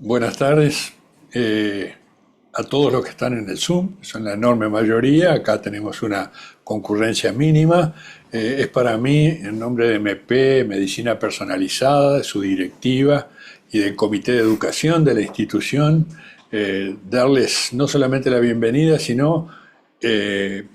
Buenas tardes a todos los que están en el Zoom, son la enorme mayoría. Acá tenemos una concurrencia mínima. Es para mí, en nombre de MP, Medicina Personalizada, de su directiva y del Comité de Educación de la institución, darles no solamente la bienvenida, sino eh,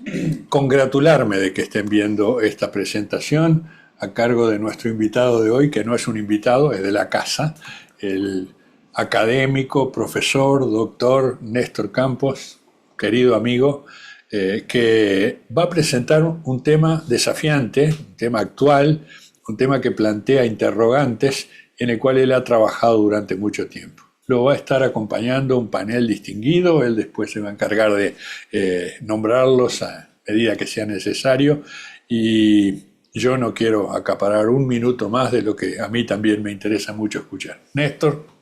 congratularme de que estén viendo esta presentación a cargo de nuestro invitado de hoy, que no es un invitado, es de la casa, el académico, profesor, doctor Néstor Campos, querido amigo, que va a presentar un tema desafiante, un tema actual, un tema que plantea interrogantes en el cual él ha trabajado durante mucho tiempo. Lo va a estar acompañando un panel distinguido, él después se va a encargar de nombrarlos a medida que sea necesario, y yo no quiero acaparar un minuto más de lo que a mí también me interesa mucho escuchar. Néstor.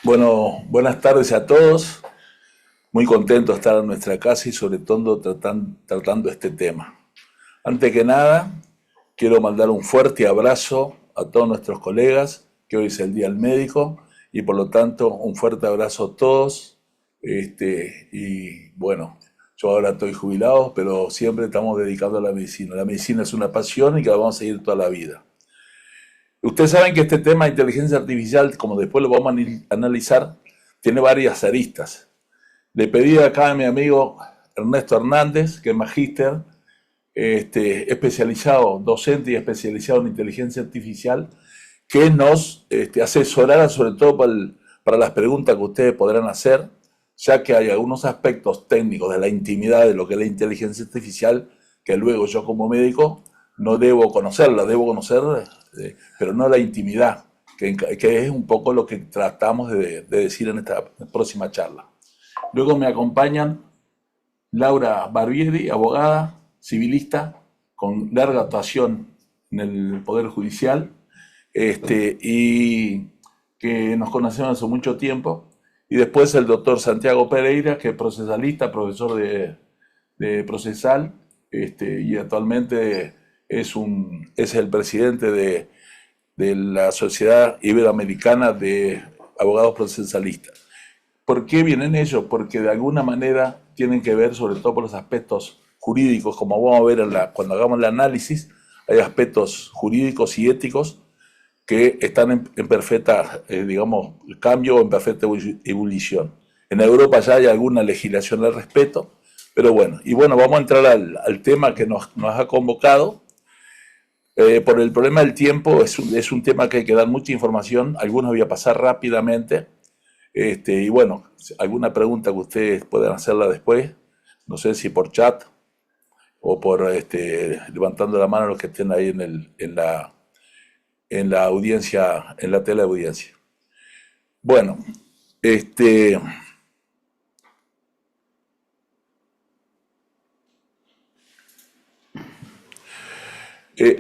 Bueno, buenas tardes a todos. Muy contento de estar en nuestra casa y sobre todo tratando este tema. Antes que nada, quiero mandar un fuerte abrazo a todos nuestros colegas, que hoy es el Día del Médico, y por lo tanto un fuerte abrazo a todos. Y bueno, yo ahora estoy jubilado, pero siempre estamos dedicados a la medicina. La medicina es una pasión y que la vamos a seguir toda la vida. Ustedes saben que este tema de inteligencia artificial, como después lo vamos a analizar, tiene varias aristas. Le pedí acá a mi amigo Ernesto Hernández, que es magíster, especializado, docente y especializado en inteligencia artificial, que nos asesorara sobre todo para las preguntas que ustedes podrán hacer, ya que hay algunos aspectos técnicos de la intimidad de lo que es la inteligencia artificial que luego yo como médico no debo conocerla, debo conocer, pero no la intimidad, que es un poco lo que tratamos de decir en esta próxima charla. Luego me acompañan Laura Barbieri, abogada, civilista, con larga actuación en el Poder Judicial, y que nos conocemos hace mucho tiempo. Y después el doctor Santiago Pereira, que es procesalista, profesor de procesal, y actualmente es el presidente de la Sociedad Iberoamericana de Abogados Procesalistas. ¿Por qué vienen ellos? Porque de alguna manera tienen que ver sobre todo por los aspectos jurídicos, como vamos a ver cuando hagamos el análisis, hay aspectos jurídicos y éticos que están en perfecta, digamos, cambio, en perfecta ebullición. En Europa ya hay alguna legislación al respecto, pero bueno, vamos a entrar al tema que nos ha convocado. Por el problema del tiempo, es un tema que hay que dar mucha información, algunos voy a pasar rápidamente, y bueno, alguna pregunta que ustedes puedan hacerla después, no sé si por chat o por levantando la mano los que estén ahí en la audiencia, en la tele de audiencia. Bueno,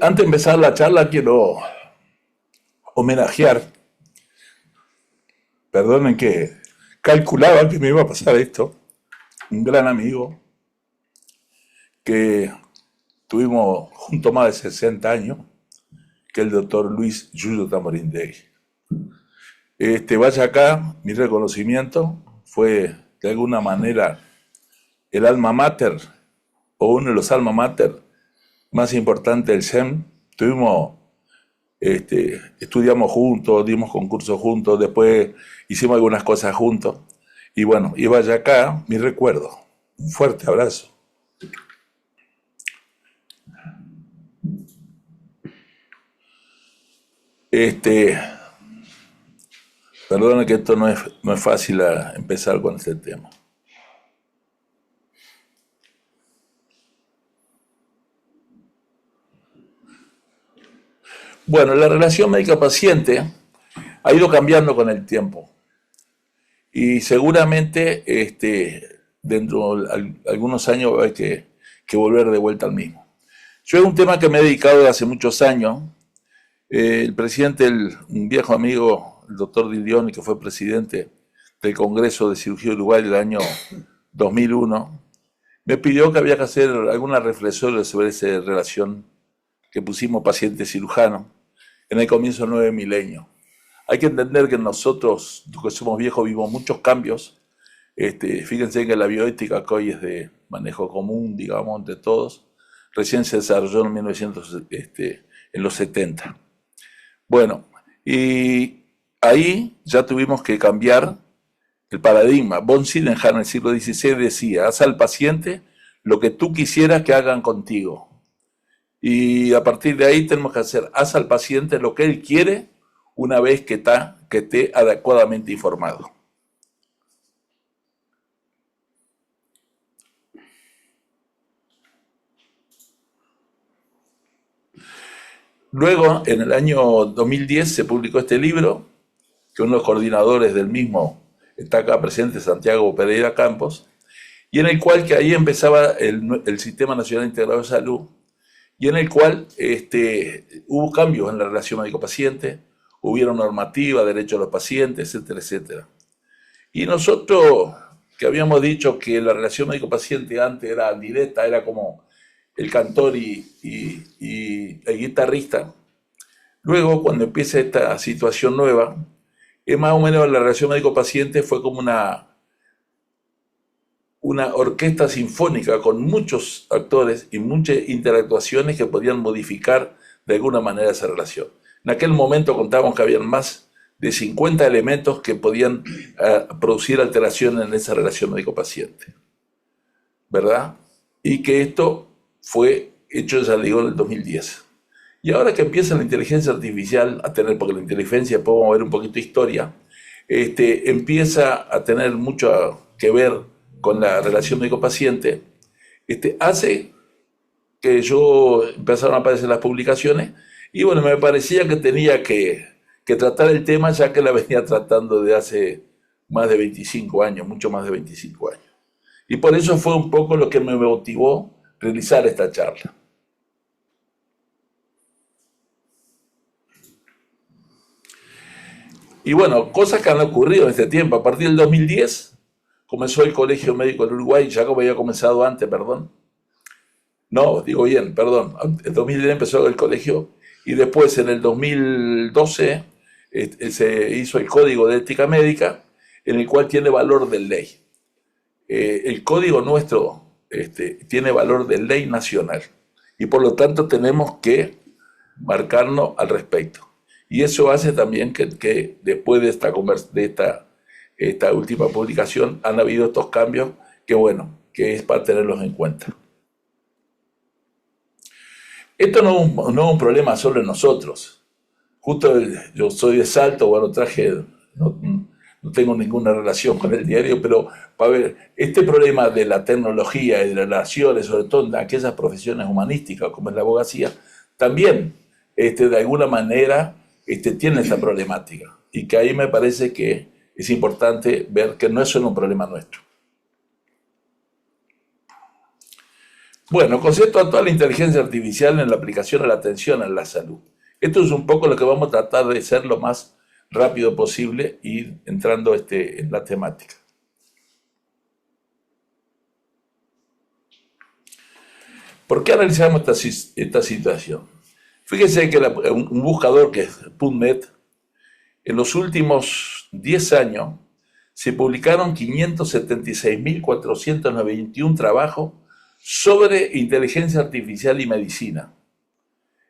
antes de empezar la charla quiero homenajear, perdonen que calculaba que me iba a pasar esto, un gran amigo que tuvimos junto más de 60 años, que es el doctor Luis Yuyo Tamborindegui. Vaya acá, mi reconocimiento fue de alguna manera el alma mater, o uno de los alma mater más importantes del SEM. Estudiamos juntos, dimos concursos juntos, después hicimos algunas cosas juntos. Y bueno, y vaya acá, mi recuerdo. Un fuerte abrazo. Perdona que esto no es fácil empezar con este tema. Bueno, la relación médico-paciente ha ido cambiando con el tiempo y seguramente dentro de algunos años hay que volver de vuelta al mismo. Yo es un tema que me he dedicado desde hace muchos años. El presidente, un viejo amigo, el doctor Didioni, que fue presidente del Congreso de Cirugía de Uruguay del año 2001, me pidió que había que hacer alguna reflexión sobre esa relación que pusimos paciente-cirujano en el comienzo del nuevo milenio. Hay que entender que nosotros, los que somos viejos, vimos muchos cambios. Fíjense que la bioética, que hoy es de manejo común, digamos, entre todos, recién se desarrolló en 1900, en los 70. Bueno, y ahí ya tuvimos que cambiar el paradigma. Von Sildenhauer en el siglo XVI decía: haz al paciente lo que tú quisieras que hagan contigo. Y a partir de ahí tenemos que hacer: haz al paciente lo que él quiere una vez que esté adecuadamente informado. Luego, en el año 2010, se publicó este libro, que uno de los coordinadores del mismo está acá presente, Santiago Pereira Campos, y en el cual que ahí empezaba el Sistema Nacional Integrado de Salud, y en el cual hubo cambios en la relación médico-paciente, hubieron normativa, derechos de los pacientes, etcétera, etcétera. Y nosotros, que habíamos dicho que la relación médico-paciente antes era directa, era como el cantor y el guitarrista, luego cuando empieza esta situación nueva, es más o menos la relación médico-paciente fue como una orquesta sinfónica con muchos actores y muchas interactuaciones que podían modificar de alguna manera esa relación. En aquel momento contábamos que habían más de 50 elementos que podían producir alteraciones en esa relación médico-paciente, ¿verdad? Y que esto fue hecho, ya digo, en el 2010. Y ahora que empieza la inteligencia artificial a tener, porque la inteligencia, podemos ver un poquito de historia, empieza a tener mucho que ver con la relación médico-paciente, hace que yo empezaron a aparecer las publicaciones, y bueno, me parecía que tenía que tratar el tema, ya que la venía tratando de hace más de 25 años, mucho más de 25 años. Y por eso fue un poco lo que me motivó a realizar esta charla. Y bueno, cosas que han ocurrido en este tiempo. A partir del 2010 comenzó el Colegio Médico del Uruguay, ya como había comenzado antes, perdón. No, digo bien, perdón. En 2010 empezó el colegio y después en el 2012 se hizo el Código de Ética Médica, en el cual tiene valor de ley. El código nuestro tiene valor de ley nacional y por lo tanto tenemos que marcarnos al respecto. Y eso hace también que después de esta última publicación han habido estos cambios que bueno, que es para tenerlos en cuenta. Esto no es un problema solo en nosotros. Justo yo soy de Salto, bueno, no tengo ninguna relación con el diario, pero para ver, este problema de la tecnología y de las relaciones, sobre todo en aquellas profesiones humanísticas como es la abogacía, también de alguna manera tiene esta problemática. Y que ahí me parece que es importante ver que no es solo un problema nuestro. Bueno, concepto actual de inteligencia artificial en la aplicación a la atención en la salud. Esto es un poco lo que vamos a tratar de hacer lo más rápido posible y entrando en la temática. ¿Por qué analizamos esta situación? Fíjense que un buscador que es PubMed, en los últimos 10 años se publicaron 576.491 trabajos sobre inteligencia artificial y medicina.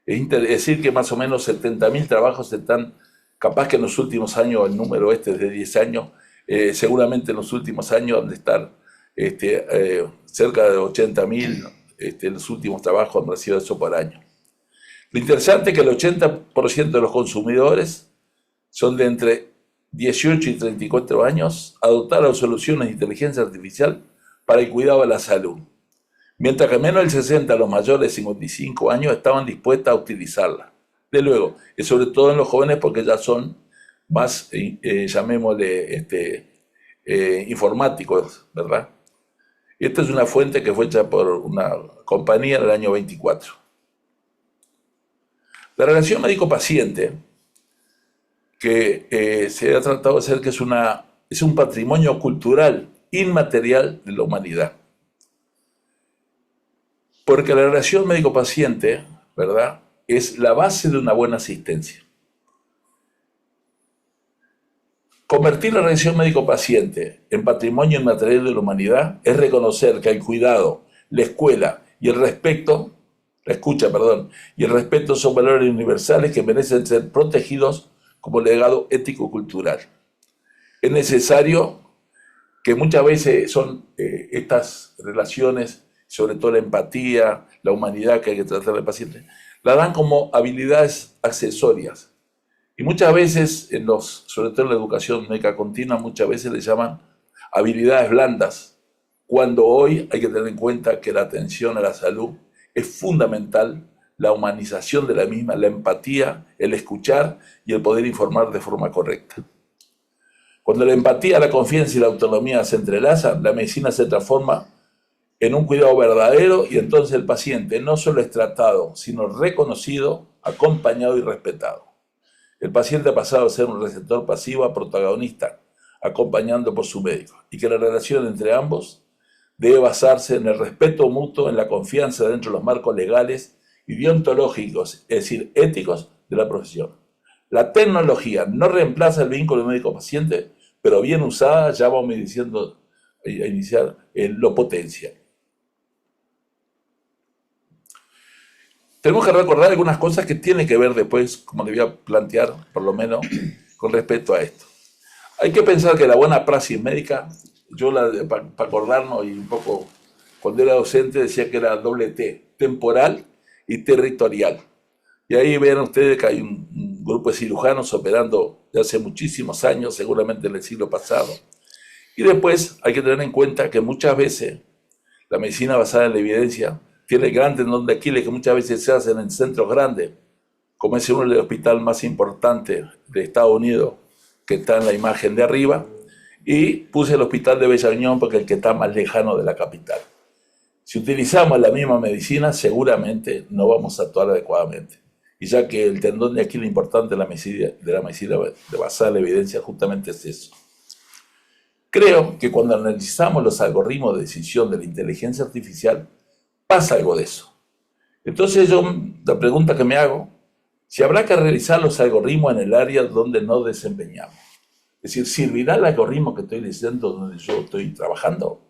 Es decir, que más o menos 70.000 trabajos están, capaz que en los últimos años, el número es de 10 años, seguramente en los últimos años han de estar cerca de 80.000, los últimos trabajos han sido eso por año. Lo interesante es que el 80% de los consumidores son de entre 18 y 34 años, adoptaron soluciones de inteligencia artificial para el cuidado de la salud, mientras que menos del 60% de los mayores de 55 años estaban dispuestos a utilizarla. De luego, y sobre todo en los jóvenes porque ya son más, llamémosle, informáticos, ¿verdad? Esta es una fuente que fue hecha por una compañía en el año 24. La relación médico-paciente, que se ha tratado de hacer que es un patrimonio cultural inmaterial de la humanidad. Porque la relación médico-paciente, ¿verdad?, es la base de una buena asistencia. Convertir la relación médico-paciente en patrimonio inmaterial de la humanidad es reconocer que el cuidado, la escuela y el respeto, la escucha, perdón, y el respeto son valores universales que merecen ser protegidos como legado ético-cultural. Es necesario que muchas veces son estas relaciones, sobre todo la empatía, la humanidad que hay que tratar del paciente, la dan como habilidades accesorias. Y muchas veces, sobre todo en la educación médica continua, muchas veces le llaman habilidades blandas, cuando hoy hay que tener en cuenta que la atención a la salud es fundamental, la humanización de la misma, la empatía, el escuchar y el poder informar de forma correcta. Cuando la empatía, la confianza y la autonomía se entrelazan, la medicina se transforma en un cuidado verdadero y entonces el paciente no solo es tratado, sino reconocido, acompañado y respetado. El paciente ha pasado a ser un receptor pasivo a protagonista, acompañando por su médico, y que la relación entre ambos debe basarse en el respeto mutuo, en la confianza dentro de los marcos legales y deontológicos, es decir, éticos de la profesión. La tecnología no reemplaza el vínculo médico-paciente, pero bien usada, ya vamos diciendo, a iniciar, lo potencia. Tenemos que recordar algunas cosas que tienen que ver después, como le voy a plantear, por lo menos, con respecto a esto. Hay que pensar que la buena praxis médica, para acordarnos y un poco, cuando era docente decía que era doble T, temporal y territorial. Y ahí ven ustedes que hay un grupo de cirujanos operando de hace muchísimos años, seguramente en el siglo pasado. Y después hay que tener en cuenta que muchas veces la medicina basada en la evidencia tiene el gran tendón de Aquiles que muchas veces se hacen en centros grandes, como es uno del hospital más importante de Estados Unidos, que está en la imagen de arriba, y puse el hospital de Bella Unión porque es el que está más lejano de la capital. Si utilizamos la misma medicina, seguramente no vamos a actuar adecuadamente. Y ya que el tendón de Aquiles importante de la medicina basada en la evidencia justamente es eso. Creo que cuando analizamos los algoritmos de decisión de la inteligencia artificial, pasa algo de eso. Entonces la pregunta que me hago, si habrá que realizar los algoritmos en el área donde nos desempeñamos. Es decir, ¿servirá el algoritmo que estoy diciendo donde yo estoy trabajando?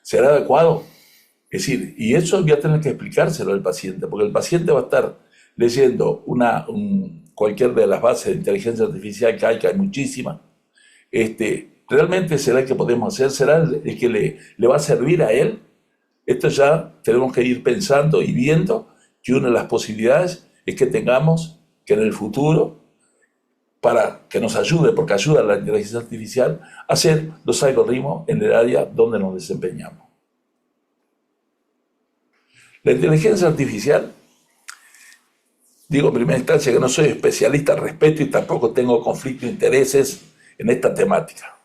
¿Será adecuado? Es decir, y eso voy a tener que explicárselo al paciente, porque el paciente va a estar leyendo cualquier de las bases de inteligencia artificial que hay muchísimas. ¿Realmente será el que podemos hacer? ¿Será el que le va a servir a él? Esto ya tenemos que ir pensando y viendo que una de las posibilidades es que tengamos que en el futuro, para que nos ayude, porque ayuda a la inteligencia artificial, hacer los algoritmos en el área donde nos desempeñamos. La inteligencia artificial, digo en primera instancia que no soy especialista al respecto y tampoco tengo conflicto de intereses en esta temática.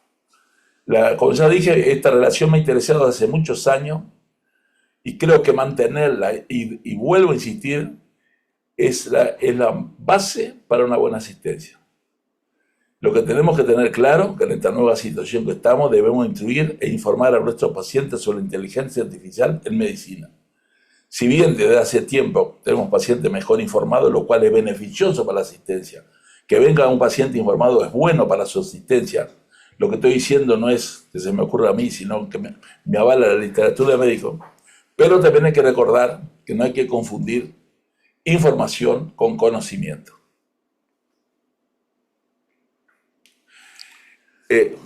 Como ya dije, esta relación me ha interesado hace muchos años y creo que mantenerla, y vuelvo a insistir, es la base para una buena asistencia. Lo que tenemos que tener claro, que en esta nueva situación que estamos, debemos instruir e informar a nuestros pacientes sobre la inteligencia artificial en medicina. Si bien desde hace tiempo tenemos pacientes mejor informados, lo cual es beneficioso para la asistencia, que venga un paciente informado es bueno para su asistencia. Lo que estoy diciendo no es que se me ocurra a mí, sino que me avala la literatura médica. Pero también hay que recordar que no hay que confundir información con conocimiento.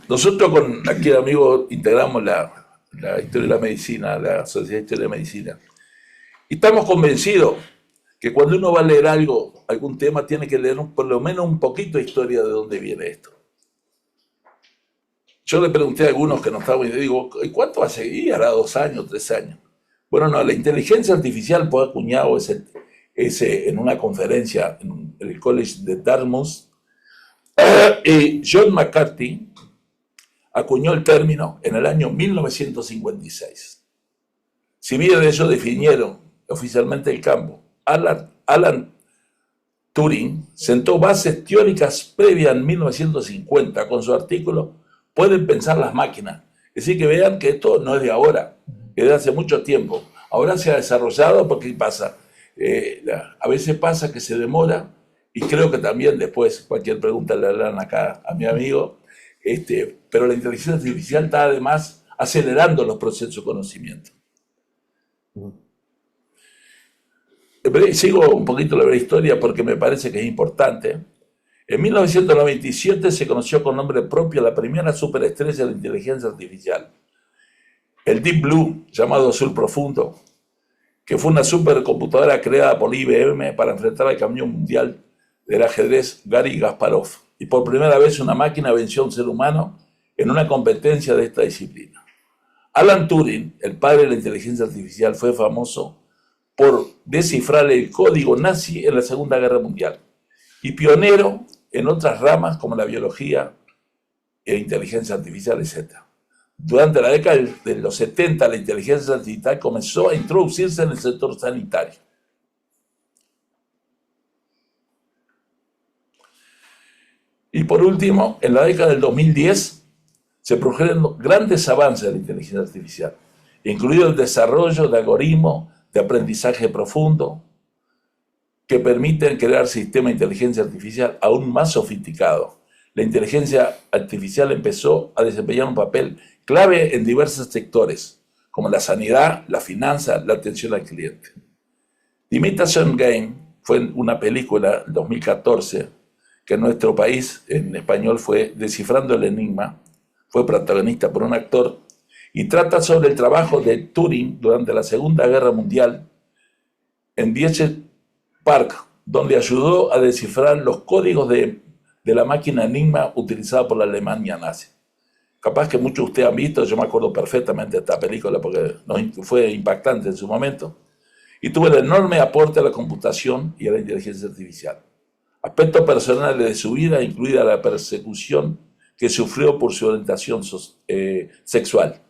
Nosotros con aquí amigos integramos la Historia de la Medicina, la Sociedad de Historia de la Medicina. Y estamos convencidos que cuando uno va a leer algún tema, tiene que leer por lo menos un poquito de historia de dónde viene esto. Yo le pregunté a algunos que no estaban y digo, ¿y cuánto va a seguir? ¿Hará 2 años, 3 años? Bueno, no, la inteligencia artificial fue acuñado en una conferencia en el College de Dartmouth, y John McCarthy acuñó el término en el año 1956. Si bien ellos definieron oficialmente el campo, Alan Turing sentó bases teóricas previas en 1950 con su artículo ¿Pueden pensar las máquinas? Es decir, que vean que esto no es de ahora, es de hace mucho tiempo. Ahora se ha desarrollado porque pasa, a veces pasa que se demora, y creo que también después, cualquier pregunta le harán acá a mi amigo, pero la inteligencia artificial está además acelerando los procesos de conocimiento. Sigo un poquito la historia porque me parece que es importante. En 1997 se conoció con nombre propio la primera superestrella de la inteligencia artificial, el Deep Blue, llamado Azul Profundo, que fue una supercomputadora creada por IBM para enfrentar al campeón mundial del ajedrez Garry Kasparov. Y por primera vez una máquina venció a un ser humano en una competencia de esta disciplina. Alan Turing, el padre de la inteligencia artificial, fue famoso por descifrar el código nazi en la Segunda Guerra Mundial y pionero en otras ramas como la biología e inteligencia artificial, etc. Durante la década de los 70, la inteligencia artificial comenzó a introducirse en el sector sanitario. Y por último, en la década del 2010, se produjeron grandes avances de la inteligencia artificial, incluido el desarrollo de algoritmos de aprendizaje profundo que permiten crear sistemas de inteligencia artificial aún más sofisticados. La inteligencia artificial empezó a desempeñar un papel clave en diversos sectores, como la sanidad, la finanza, la atención al cliente. The Imitation Game fue una película del 2014 que en nuestro país, en español, fue Descifrando el Enigma. Fue protagonista por un actor y trata sobre el trabajo de Turing durante la Segunda Guerra Mundial en Dietrich Park, donde ayudó a descifrar los códigos de la máquina Enigma utilizada por la Alemania nazi. Capaz que muchos de ustedes han visto, yo me acuerdo perfectamente de esta película porque fue impactante en su momento, y tuvo el enorme aporte a la computación y a la inteligencia artificial. Aspectos personales de su vida, incluida la persecución que sufrió por su orientación sexual.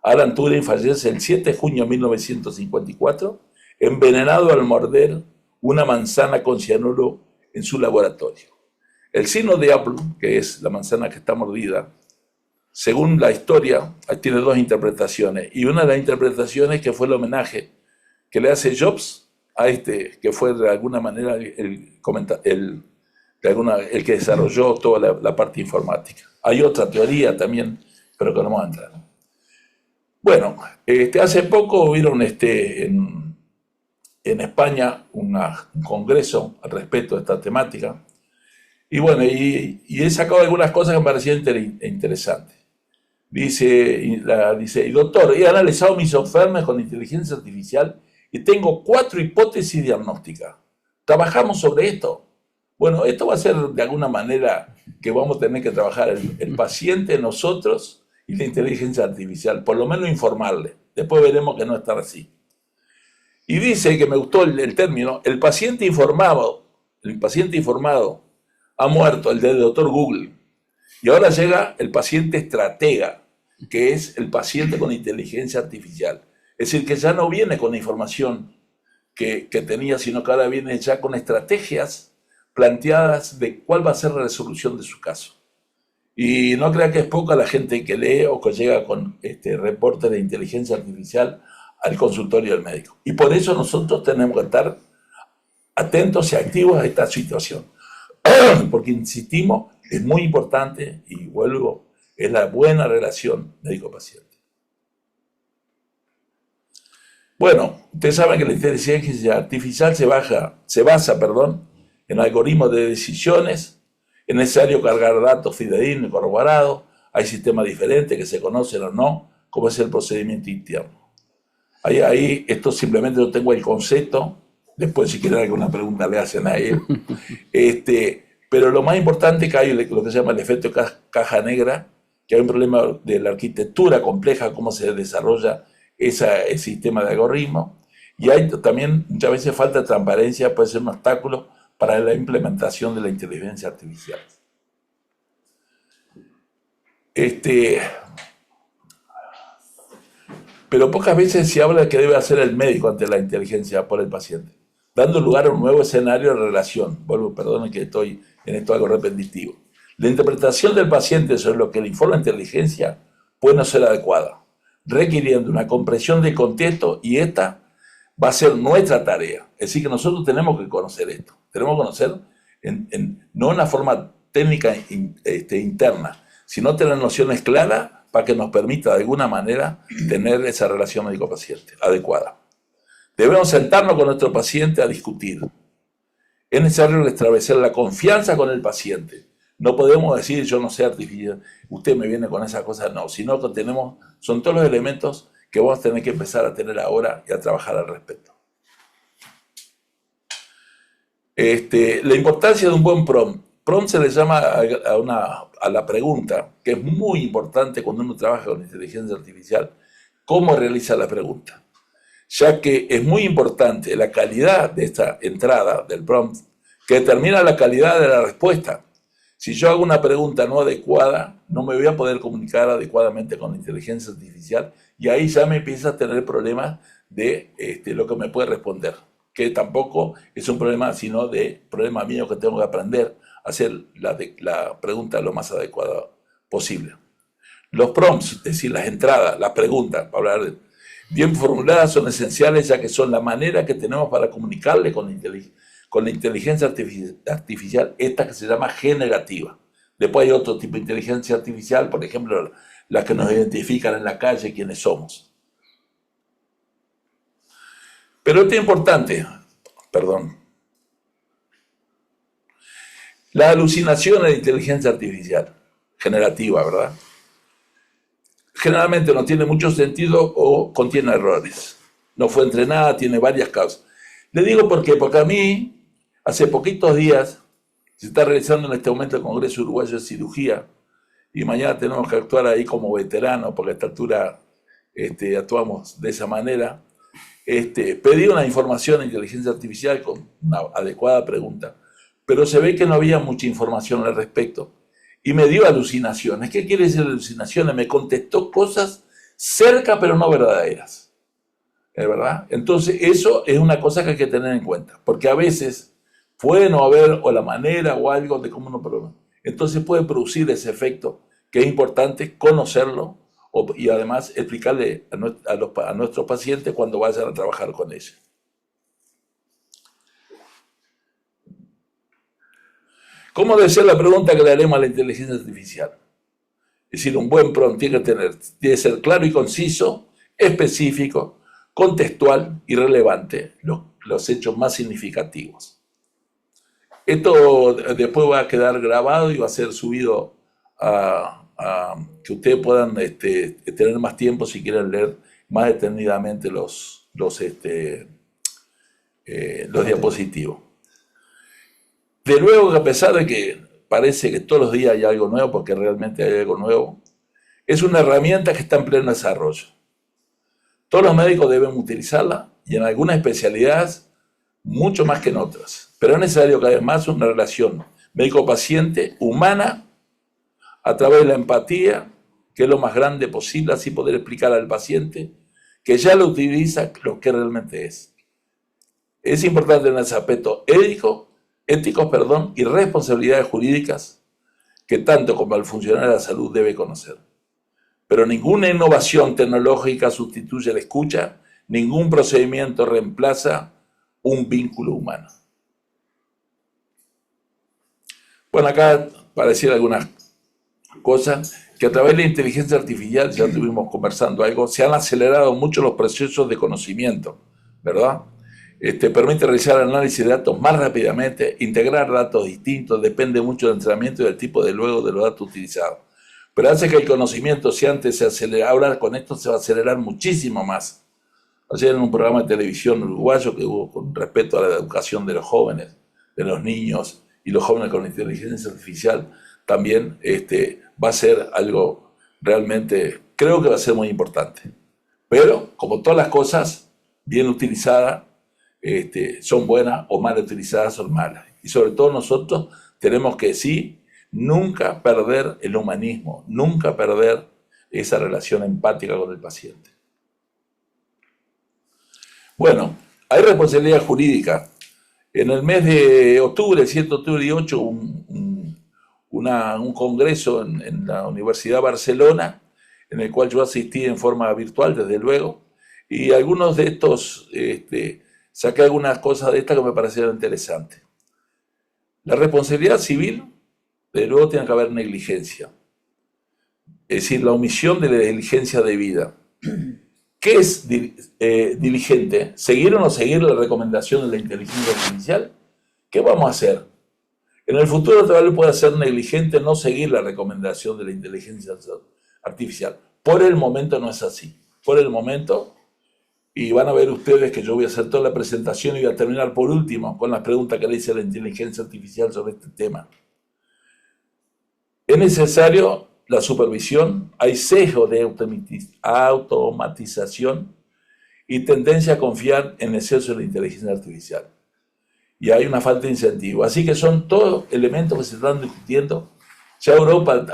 Alan Turing fallece el 7 de junio de 1954, envenenado al morder una manzana con cianuro en su laboratorio. El signo de Apple, que es la manzana que está mordida, según la historia, tiene dos interpretaciones. Y una de las interpretaciones que fue el homenaje que le hace Jobs a que fue de alguna manera el que desarrolló toda la parte informática. Hay otra teoría también, pero que no vamos a entrar. Bueno, hace poco hubieron en España un congreso al respecto de esta temática. Y bueno, y he sacado algunas cosas que me parecían interesantes. Dice, doctor, he analizado mis enfermos con inteligencia artificial y tengo 4 hipótesis diagnósticas. ¿Trabajamos sobre esto? Bueno, esto va a ser de alguna manera que vamos a tener que trabajar el paciente, nosotros y la inteligencia artificial, por lo menos informarle. Después veremos que no está así. Y dice, que me gustó el término, el paciente informado ha muerto, el del doctor Google. Y ahora llega el paciente estratega, que es el paciente con inteligencia artificial. Es decir, que ya no viene con la información que tenía, sino que ahora viene ya con estrategias planteadas de cuál va a ser la resolución de su caso. Y no crea que es poca la gente que lee o que llega con reportes de inteligencia artificial al consultorio del médico. Y por eso nosotros tenemos que estar atentos y activos a esta situación. Porque, insistimos, es muy importante, y vuelvo, es la buena relación médico-paciente. Bueno, ustedes saben que la inteligencia artificial se basa en algoritmos de decisiones. Es necesario cargar datos fidedignos y corroborados. Hay sistemas diferentes que se conocen o no, como es el procedimiento interno. Ahí esto simplemente no tengo el concepto. Después, si quieren alguna pregunta, le hacen a él. Pero lo más importante es que hay lo que se llama el efecto caja negra, que hay un problema de la arquitectura compleja, cómo se desarrolla ese sistema de algoritmos. Y hay también muchas veces falta de transparencia, puede ser un obstáculo para la implementación de la inteligencia artificial. Pero pocas veces se habla de qué debe hacer el médico ante la inteligencia por el paciente, dando lugar a un nuevo escenario de relación. Perdonen que estoy en esto algo repetitivo. La interpretación del paciente sobre lo que le informa la inteligencia puede no ser adecuada, requiriendo una comprensión del contexto, y esta va a ser nuestra tarea. Es decir, que nosotros tenemos que conocer esto. Tenemos que conocer no en una forma técnica interna, sino tener nociones claras para que nos permita de alguna manera tener esa relación médico-paciente adecuada. Debemos sentarnos con nuestro paciente a discutir. Es necesario restablecer la confianza con el paciente. No podemos decir, yo no sé artificial, usted me viene con esas cosas, no, sino que son todos los elementos que vamos a tener que empezar a tener ahora y a trabajar al respecto. La importancia de un buen prompt. Prompt se le llama a la pregunta, que es muy importante cuando uno trabaja con inteligencia artificial, cómo realiza la pregunta. Ya que es muy importante la calidad de esta entrada del prompt, que determina la calidad de la respuesta. Si yo hago una pregunta no adecuada, no me voy a poder comunicar adecuadamente con la inteligencia artificial, y ahí ya me empieza a tener problemas de lo que me puede responder, que tampoco es un problema, sino de problema mío que tengo que aprender a hacer la pregunta lo más adecuada posible. Los prompts, es decir, las entradas, las preguntas, para hablar bien formuladas, son esenciales, ya que son la manera que tenemos para comunicarle con la inteligencia artificial, esta que se llama generativa. Después hay otro tipo de inteligencia artificial, por ejemplo, las que nos identifican en la calle quiénes somos. Pero esto es importante, la alucinación de la inteligencia artificial generativa, ¿verdad? Generalmente no tiene mucho sentido o contiene errores. No fue entrenada, tiene varias causas. Le digo por qué, porque a mí, hace poquitos días, se está realizando en este momento el Congreso Uruguayo de Cirugía, y mañana tenemos que actuar ahí como veteranos, porque a esta altura actuamos de esa manera. Pedí una información de inteligencia artificial con una adecuada pregunta, pero se ve que no había mucha información al respecto. Y me dio alucinaciones. ¿Qué quiere decir alucinaciones? Me contestó cosas cerca pero no verdaderas. ¿Es verdad? Entonces eso es una cosa que hay que tener en cuenta, porque a veces puede no haber o la manera o algo de cómo uno programa. Entonces puede producir ese efecto que es importante conocerlo y además explicarle a nuestros pacientes cuando vayan a trabajar con ellos. ¿Cómo debe ser la pregunta que le haremos a la inteligencia artificial? Es decir, un buen prompt tiene que ser claro y conciso, específico, contextual y relevante, los hechos más significativos. Esto después va a quedar grabado y va a ser subido a que ustedes puedan tener más tiempo si quieren leer más detenidamente los diapositivos. De luego que a pesar de que parece que todos los días hay algo nuevo, porque realmente hay algo nuevo, es una herramienta que está en pleno desarrollo. Todos los médicos deben utilizarla y en algunas especialidades mucho más que en otras. Pero es necesario que además una relación médico-paciente humana a través de la empatía, que es lo más grande posible, así poder explicar al paciente que ya lo utiliza lo que realmente es. Es importante en ese aspecto éticos y responsabilidades jurídicas que tanto como el funcionario de la salud debe conocer. Pero ninguna innovación tecnológica sustituye la escucha, ningún procedimiento reemplaza un vínculo humano. Bueno, acá para decir algunas cosas, que a través de la inteligencia artificial, ya estuvimos conversando algo, se han acelerado mucho los procesos de conocimiento, ¿verdad? Permite realizar análisis de datos más rápidamente, integrar datos distintos, depende mucho del entrenamiento y del tipo de luego de los datos utilizados. Pero hace que el conocimiento, si antes se acelera, ahora con esto se va a acelerar muchísimo más. Ayer en un programa de televisión uruguayo que hubo con respecto a la educación de los jóvenes, de los niños y los jóvenes con inteligencia artificial, también va a ser algo realmente, creo que va a ser muy importante. Pero, como todas las cosas, bien utilizadas, son buenas, o mal utilizadas son malas. Y sobre todo nosotros tenemos que nunca perder el humanismo, nunca perder esa relación empática con el paciente. Bueno, hay responsabilidad jurídica. En el mes de octubre, 7 de octubre y 8, un congreso en la Universidad de Barcelona, en el cual yo asistí en forma virtual, desde luego, y algunos de estos, saqué algunas cosas de estas que me parecieron interesantes. La responsabilidad civil, de luego tiene que haber negligencia. es decir, la omisión de la diligencia debida. ¿Qué es diligente? ¿Seguir o no seguir la recomendación de la inteligencia artificial? ¿Qué vamos a hacer? En el futuro tal vez pueda ser negligente no seguir la recomendación de la inteligencia artificial. Por el momento no es así. Por el momento, y van a ver ustedes que yo voy a hacer toda la presentación y voy a terminar por último con las preguntas que le hice a la inteligencia artificial sobre este tema. Es necesario la supervisión, hay sesgo de automatización y tendencia a confiar en exceso de la inteligencia artificial. Y hay una falta de incentivo. Así que son todos elementos que se están discutiendo. Ya Europa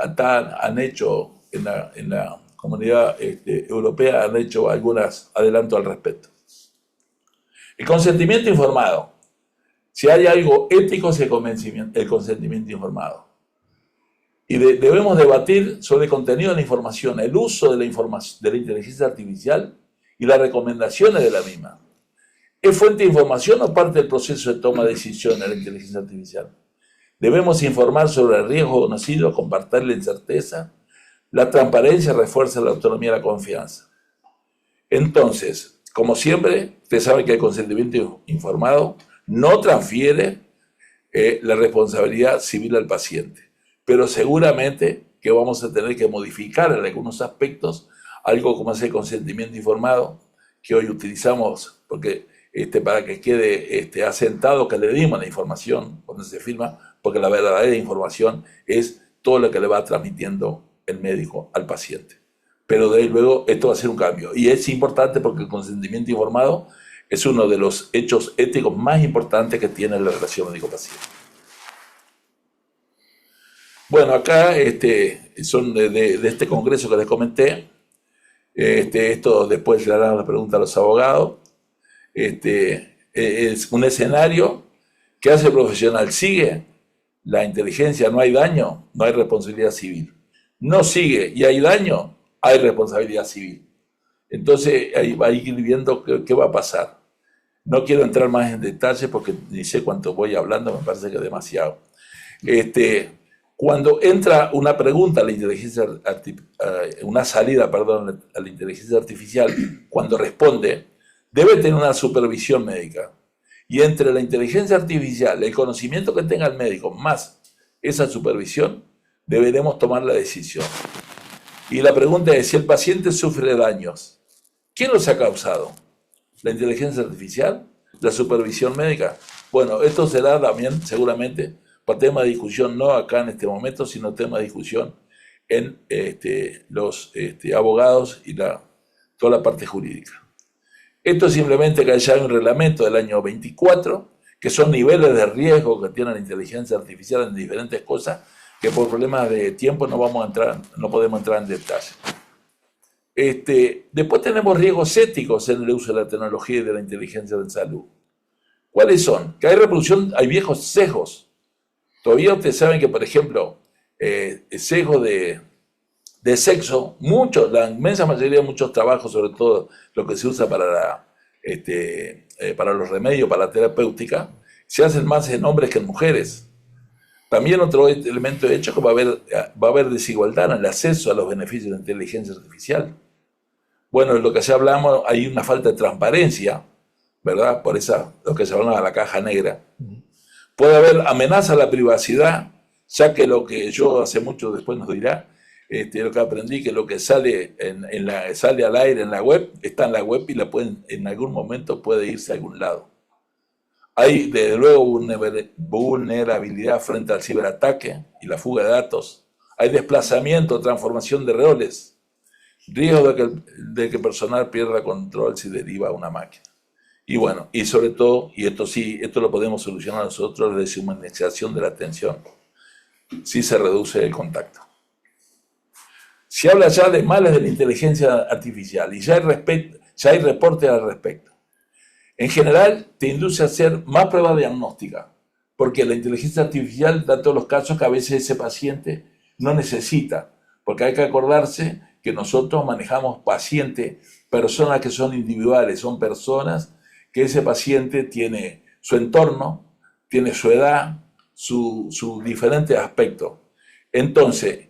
han hecho, en la comunidad europea, han hecho algunos adelantos al respecto. El consentimiento informado. Si hay algo ético es el consentimiento informado. Y debemos debatir sobre el contenido de la información, el uso de la inteligencia artificial y las recomendaciones de la misma. ¿Es fuente de información o parte del proceso de toma de decisiones de la inteligencia artificial? Debemos informar sobre el riesgo conocido, compartir la incerteza. La transparencia refuerza la autonomía y la confianza. Entonces, como siempre, ustedes saben que el consentimiento informado no transfiere la responsabilidad civil al paciente, pero seguramente que vamos a tener que modificar en algunos aspectos algo como ese consentimiento informado que hoy utilizamos, porque para que quede asentado que le dimos la información cuando se firma, porque la verdadera información es todo lo que le va transmitiendo el médico al paciente. Pero de ahí luego esto va a ser un cambio. Y es importante porque el consentimiento informado es uno de los hechos éticos más importantes que tiene la relación médico-paciente. Bueno, acá son de este congreso que les comenté. Esto después le harán la pregunta a los abogados. Es un escenario que hace el profesional. Sigue la inteligencia, no hay daño, no hay responsabilidad civil. No sigue y hay daño, hay responsabilidad civil. Entonces ahí va a ir viendo qué va a pasar. No quiero entrar más en detalle porque ni sé cuánto voy hablando, me parece que es demasiado. Cuando entra una pregunta a la inteligencia una salida, perdón, a la inteligencia artificial, cuando responde, debe tener una supervisión médica. Y entre la inteligencia artificial, el conocimiento que tenga el médico, más esa supervisión, deberemos tomar la decisión. Y la pregunta es, si el paciente sufre daños, ¿quién los ha causado? ¿La inteligencia artificial? ¿La supervisión médica? Bueno, esto será también seguramente para tema de discusión, no acá en este momento, sino tema de discusión en los abogados y toda la parte jurídica. Esto es simplemente que haya un reglamento del año 24, que son niveles de riesgo que tiene la inteligencia artificial en diferentes cosas, que por problemas de tiempo no podemos entrar en detalle. Después tenemos riesgos éticos en el uso de la tecnología y de la inteligencia en salud. ¿Cuáles son? Que hay reproducción, hay viejos sesgos. Todavía ustedes saben que, por ejemplo, sesgo de sexo, la inmensa mayoría de muchos trabajos, sobre todo lo que se usa para los remedios, para la terapéutica, se hacen más en hombres que en mujeres. También otro elemento de hecho es que va a haber desigualdad en el acceso a los beneficios de la inteligencia artificial. Bueno, en lo que ya hablamos, hay una falta de transparencia, ¿verdad? Por lo que se llama la caja negra. Puede haber amenaza a la privacidad, ya que lo que yo hace mucho después nos dirá, lo que aprendí, que lo que sale sale al aire en la web, está en la web y en algún momento puede irse a algún lado. Hay, desde luego, vulnerabilidad frente al ciberataque y la fuga de datos. Hay desplazamiento, transformación de roles. Riesgo de que el personal pierda control si deriva a una máquina. Y bueno, y sobre todo, y esto lo podemos solucionar nosotros, la deshumanización de la atención. Si se reduce el contacto. Se habla ya de males de la inteligencia artificial y ya hay reportes al respecto. En general, te induce a hacer más pruebas diagnósticas, porque la inteligencia artificial da todos los casos que a veces ese paciente no necesita, porque hay que acordarse que nosotros manejamos personas que son individuales, son personas que ese paciente tiene su entorno, tiene su edad, sus diferentes aspectos. Entonces,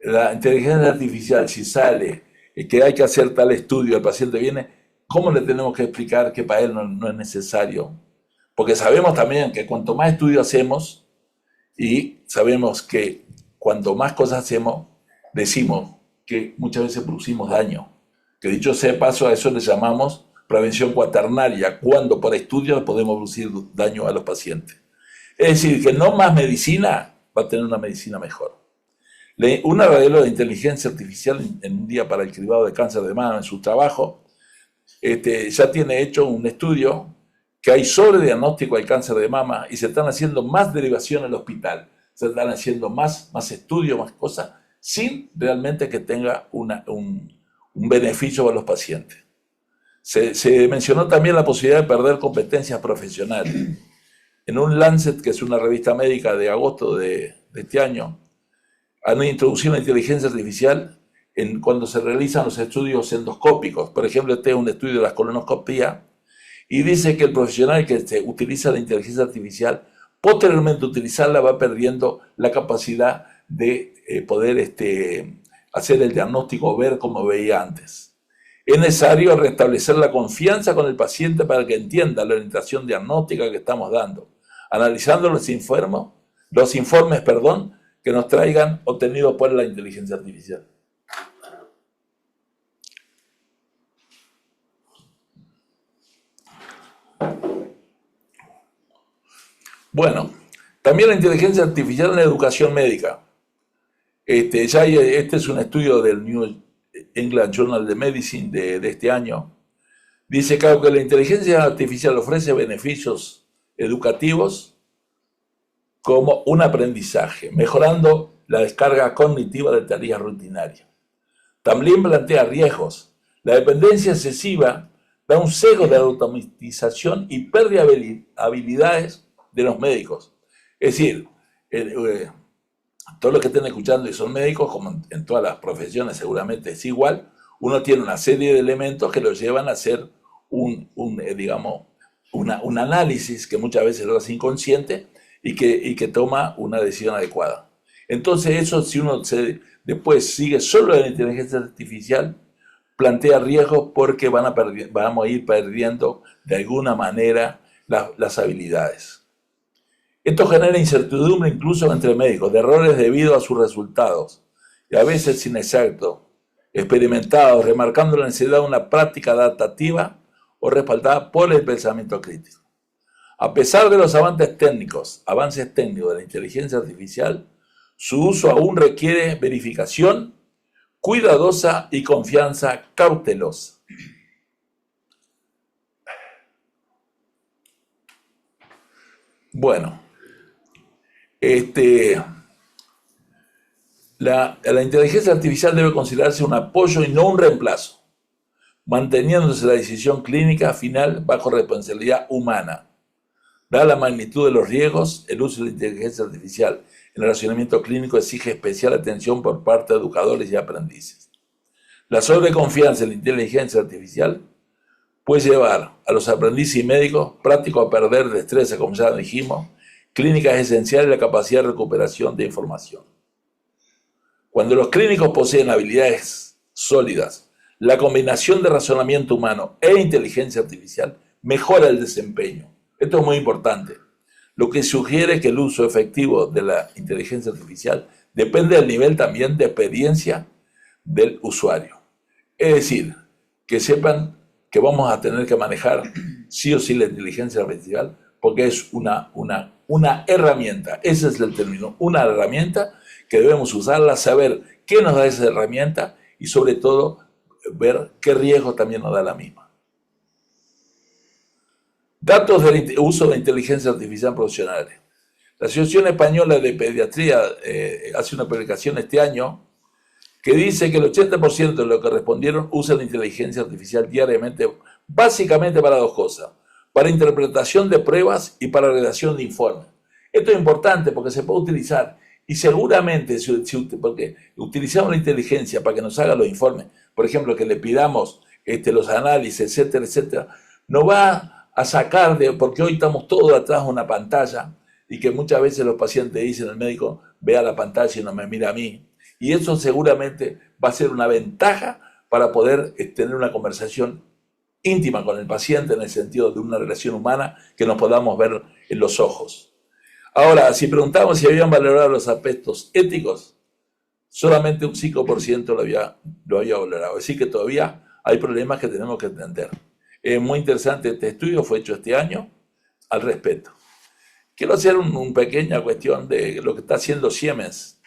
la inteligencia artificial, si sale que hay que hacer tal estudio, el paciente viene, ¿cómo le tenemos que explicar que para él no es necesario? Porque sabemos también que cuanto más estudios hacemos, y sabemos que cuanto más cosas hacemos, decimos que muchas veces producimos daño. Que dicho sea de paso, a eso le llamamos prevención cuaternaria, cuando por estudios podemos producir daño a los pacientes. Es decir, que no más medicina va a tener una medicina mejor. Una radióloga de inteligencia artificial en un día para el cribado de cáncer de mama en su trabajo, ya tiene hecho un estudio que hay sobrediagnóstico del cáncer de mama y se están haciendo más derivaciones al hospital, se están haciendo más estudios, más cosas, sin realmente que tenga un beneficio para los pacientes. Se mencionó también la posibilidad de perder competencias profesionales. En un Lancet, que es una revista médica de agosto de este año, han introducido la inteligencia artificial cuando se realizan los estudios endoscópicos. Por ejemplo, este es un estudio de la colonoscopía, y dice que el profesional que utiliza la inteligencia artificial, posteriormente utilizarla, va perdiendo la capacidad de poder hacer el diagnóstico, ver como veía antes. Es necesario restablecer la confianza con el paciente para que entienda la orientación diagnóstica que estamos dando, analizando los informes que nos traigan obtenidos por la inteligencia artificial. Bueno, también la inteligencia artificial en la educación médica. Este es un estudio del New England Journal of Medicine de este año. Dice que aunque la inteligencia artificial ofrece beneficios educativos como un aprendizaje, mejorando la descarga cognitiva de tareas rutinarias, también plantea riesgos. La dependencia excesiva da un sesgo de automatización y pérdida de habilidades de los médicos. Es decir, todos los que estén escuchando y son médicos, como en todas las profesiones seguramente es igual, uno tiene una serie de elementos que lo llevan a hacer un análisis que muchas veces lo hace inconsciente y que toma una decisión adecuada. Entonces eso, si uno después sigue solo la inteligencia artificial, plantea riesgos porque vamos a ir perdiendo de alguna manera las habilidades. Esto genera incertidumbre incluso entre médicos, de errores debido a sus resultados, y a veces inexactos, experimentados, remarcando la necesidad de una práctica adaptativa o respaldada por el pensamiento crítico. A pesar de los avances técnicos de la inteligencia artificial, su uso aún requiere verificación cuidadosa y confianza cautelosa. Bueno, la inteligencia artificial debe considerarse un apoyo y no un reemplazo, manteniéndose la decisión clínica final bajo responsabilidad humana. Dada la magnitud de los riesgos, el uso de la inteligencia artificial en el relacionamiento clínico exige especial atención por parte de educadores y aprendices. La sobreconfianza en la inteligencia artificial puede llevar a los aprendices y médicos prácticos a perder destreza, como ya dijimos, clínicas esenciales y la capacidad de recuperación de información. Cuando los clínicos poseen habilidades sólidas, la combinación de razonamiento humano e inteligencia artificial mejora el desempeño. Esto es muy importante, lo que sugiere que el uso efectivo de la inteligencia artificial depende del nivel también de experiencia del usuario. Es decir, que sepan que vamos a tener que manejar sí o sí la inteligencia artificial porque es una herramienta, ese es el término, una herramienta que debemos usarla, saber qué nos da esa herramienta y sobre todo ver qué riesgo también nos da la misma. Datos del uso de inteligencia artificial profesionales. La Asociación Española de Pediatría hace una publicación este año que dice que el 80% de los que respondieron usan la inteligencia artificial diariamente, básicamente para dos cosas: para interpretación de pruebas y para redacción de informes. Esto es importante porque se puede utilizar y seguramente, porque utilizamos la inteligencia para que nos haga los informes, por ejemplo, que le pidamos los análisis, etcétera, etcétera, nos va a sacar porque hoy estamos todos atrás de una pantalla y que muchas veces los pacientes dicen al médico, vea la pantalla y no me mira a mí. Y eso seguramente va a ser una ventaja para poder tener una conversación íntima con el paciente en el sentido de una relación humana que nos podamos ver en los ojos. Ahora, si preguntamos si habían valorado los aspectos éticos, solamente un 5% lo había valorado. Es decir, que todavía hay problemas que tenemos que entender. Es muy interesante este estudio, fue hecho este año, al respecto. Quiero hacer una pequeña cuestión de lo que está haciendo Siemens.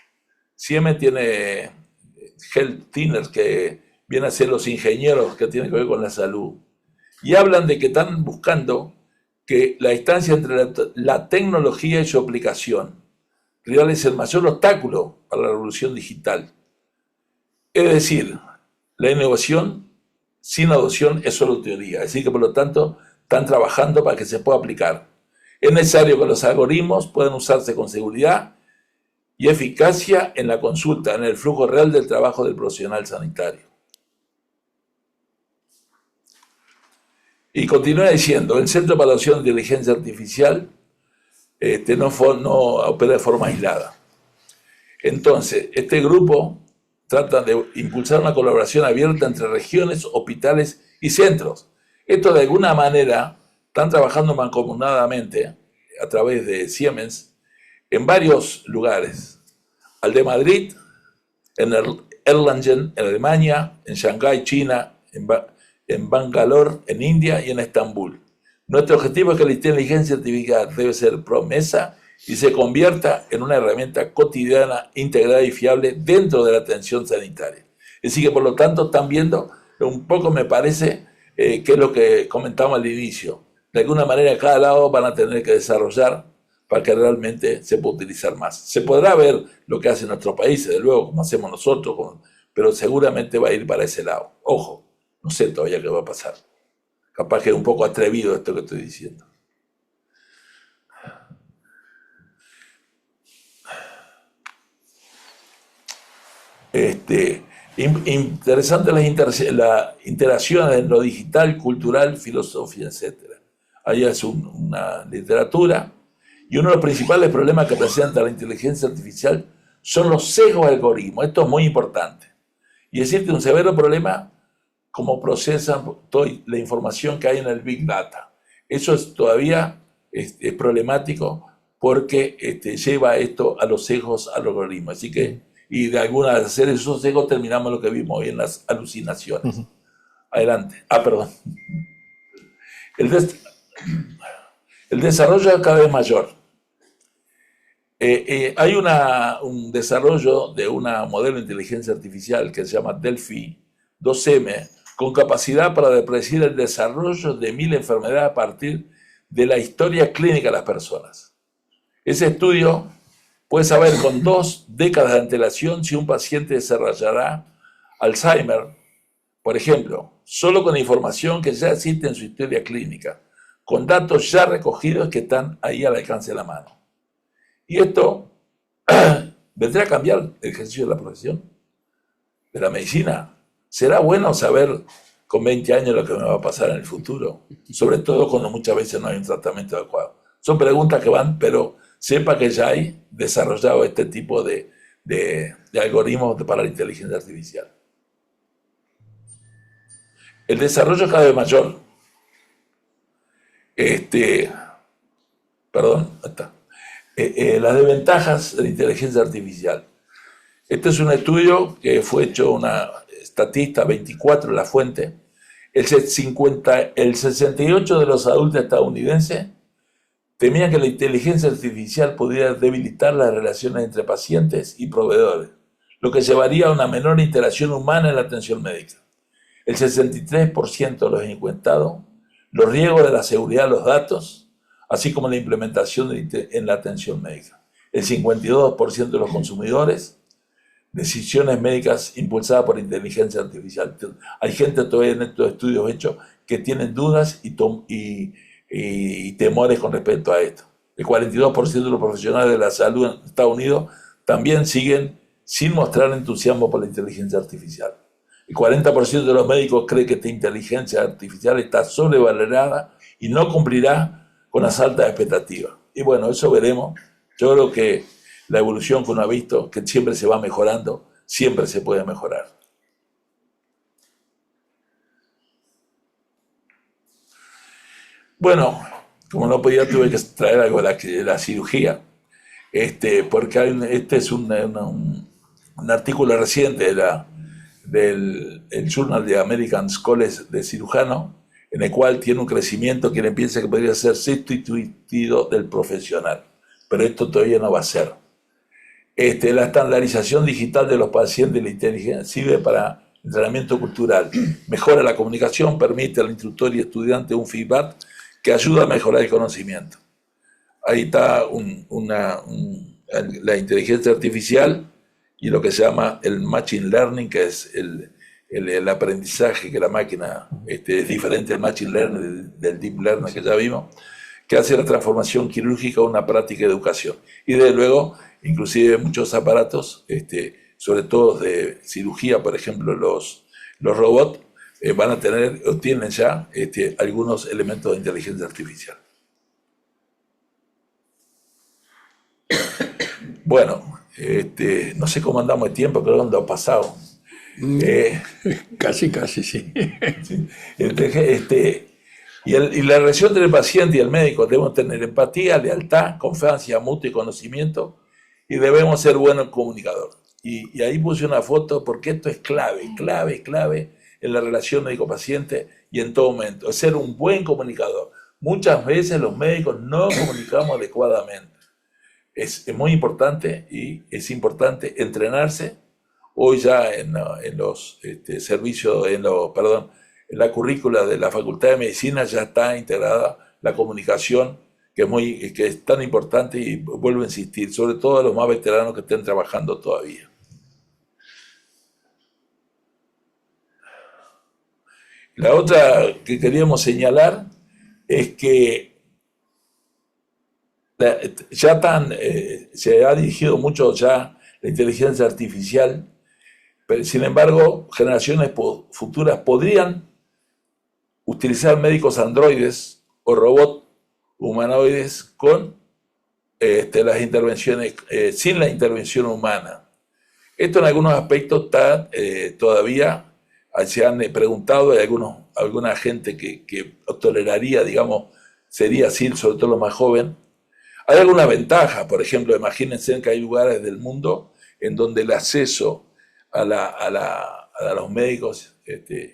Siemens tiene Health Thinners, que vienen a ser los ingenieros que tienen que ver con la salud. Y hablan de que están buscando que la distancia entre la tecnología y su aplicación real es el mayor obstáculo para la revolución digital. Es decir, la innovación sin adopción es solo teoría. Es decir, que por lo tanto están trabajando para que se pueda aplicar. Es necesario que los algoritmos puedan usarse con seguridad y eficacia en la consulta, en el flujo real del trabajo del profesional sanitario. Y continúa diciendo, el Centro para la Adopción de Inteligencia Artificial no opera de forma aislada. Entonces, este grupo trata de impulsar una colaboración abierta entre regiones, hospitales y centros. Esto de alguna manera están trabajando mancomunadamente a través de Siemens en varios lugares. Al de Madrid, en Erlangen, en Alemania, en Shanghái, China, en Bangalore, en India y en Estambul. Nuestro objetivo es que la inteligencia artificial debe ser promesa y se convierta en una herramienta cotidiana, integrada y fiable dentro de la atención sanitaria. Es decir, que por lo tanto están viendo, un poco me parece, que es lo que comentamos al inicio. De alguna manera cada lado van a tener que desarrollar para que realmente se pueda utilizar más. Se podrá ver lo que hacen nuestros países, de luego, como hacemos nosotros, pero seguramente va a ir para ese lado. Ojo, no sé todavía qué va a pasar. Capaz que es un poco atrevido esto que estoy diciendo. Interesante las interacciones en lo digital, cultural, filosofía, etc. Ahí es una literatura. Y uno de los principales problemas que presenta la inteligencia artificial son los sesgos de algoritmos. Esto es muy importante. Y existe un severo problema cómo procesan toda la información que hay en el Big Data. Eso es todavía es problemático porque lleva esto a los sesgos al algoritmo. Así que, y de algunas de hacer esos sesgos terminamos lo que vimos hoy en las alucinaciones. Adelante. Perdón. El desarrollo es cada vez mayor. Hay un desarrollo de una modelo de inteligencia artificial que se llama Delphi 2M, con capacidad para predecir el desarrollo de 1000 enfermedades a partir de la historia clínica de las personas. Ese estudio puede saber con 2 décadas de antelación si un paciente desarrollará Alzheimer, por ejemplo, solo con información que ya existe en su historia clínica, con datos ya recogidos que están ahí al alcance de la mano. Y esto vendrá a cambiar el ejercicio de la profesión, de la medicina. ¿Será bueno saber con 20 años lo que me va a pasar en el futuro? Sobre todo cuando muchas veces no hay un tratamiento adecuado. Son preguntas que van, pero sepa que ya hay desarrollado este tipo de algoritmos para la inteligencia artificial. El desarrollo es cada vez mayor. Las desventajas de la inteligencia artificial. Este es un estudio que fue hecho una Statista 24 en la fuente. El 68% de los adultos estadounidenses temían que la inteligencia artificial pudiera debilitar las relaciones entre pacientes y proveedores, lo que llevaría a una menor interacción humana en la atención médica. El 63% de los encuestados, los riesgos de la seguridad de los datos, así como la implementación en la atención médica. El 52% de los consumidores, decisiones médicas impulsadas por inteligencia artificial. Hay gente todavía en estos estudios hechos que tienen dudas y temores con respecto a esto. El 42% de los profesionales de la salud en Estados Unidos también siguen sin mostrar entusiasmo por la inteligencia artificial. El 40% de los médicos cree que esta inteligencia artificial está sobrevalorada y no cumplirá con las altas expectativas. Y bueno, eso veremos. Yo creo que la evolución que uno ha visto, que siempre se va mejorando, siempre se puede mejorar. Bueno, como no podía, tuve que traer algo de la cirugía, porque este es un artículo reciente del el Journal de American College de Cirujano, en el cual tiene un crecimiento que piensa que podría ser sustituido del profesional, pero esto todavía no va a ser. La estandarización digital de los pacientes y la inteligencia sirve para entrenamiento cultural, mejora la comunicación, permite al instructor y estudiante un feedback que ayuda a mejorar el conocimiento. Ahí está la inteligencia artificial y lo que se llama el machine learning, que es el aprendizaje que la máquina es diferente al machine learning del deep learning que ya vimos, que hace la transformación quirúrgica una práctica de educación. Y desde luego, inclusive muchos aparatos, sobre todo de cirugía, por ejemplo, los robots, van a tener o tienen ya algunos elementos de inteligencia artificial. Bueno, no sé cómo andamos de tiempo, pero ¿dónde ha pasado? Casi, sí. Sí. Y la relación entre el paciente y el médico, debemos tener empatía, lealtad, confianza mutua y conocimiento, y debemos ser buenos comunicadores. Y ahí puse una foto porque esto es clave en la relación médico-paciente y en todo momento, es ser un buen comunicador. Muchas veces los médicos no comunicamos adecuadamente. Es muy importante y es importante entrenarse. Hoy ya en los servicios, en la currícula de la Facultad de Medicina ya está integrada la comunicación, que es tan importante, y vuelvo a insistir, sobre todo a los más veteranos que estén trabajando todavía. La otra que queríamos señalar es que se ha dirigido mucho ya la inteligencia artificial, pero sin embargo, generaciones futuras podrían utilizar médicos androides o robots humanoides con las intervenciones, sin la intervención humana. Esto en algunos aspectos está todavía, se han preguntado, hay alguna gente que toleraría, digamos, sería así, sobre todo los más jóvenes. Hay alguna ventaja, por ejemplo, imagínense que hay lugares del mundo en donde el acceso a los médicos,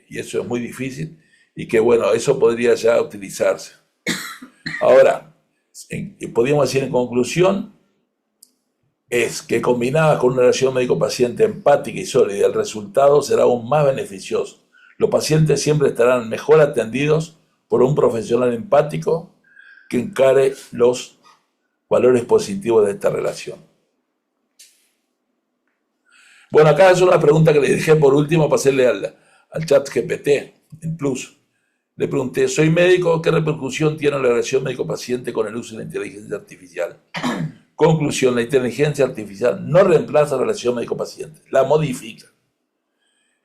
y eso es muy difícil, y que bueno, eso podría ya utilizarse. Ahora, podríamos decir en conclusión, es que combinada con una relación médico-paciente empática y sólida, el resultado será aún más beneficioso. Los pacientes siempre estarán mejor atendidos por un profesional empático que encare los valores positivos de esta relación. Bueno, acá es una pregunta que le dejé por último para hacerle al chat GPT, en Plus. Le pregunté, soy médico, ¿qué repercusión tiene la relación médico-paciente con el uso de la inteligencia artificial? Conclusión, la inteligencia artificial no reemplaza la relación médico-paciente, la modifica.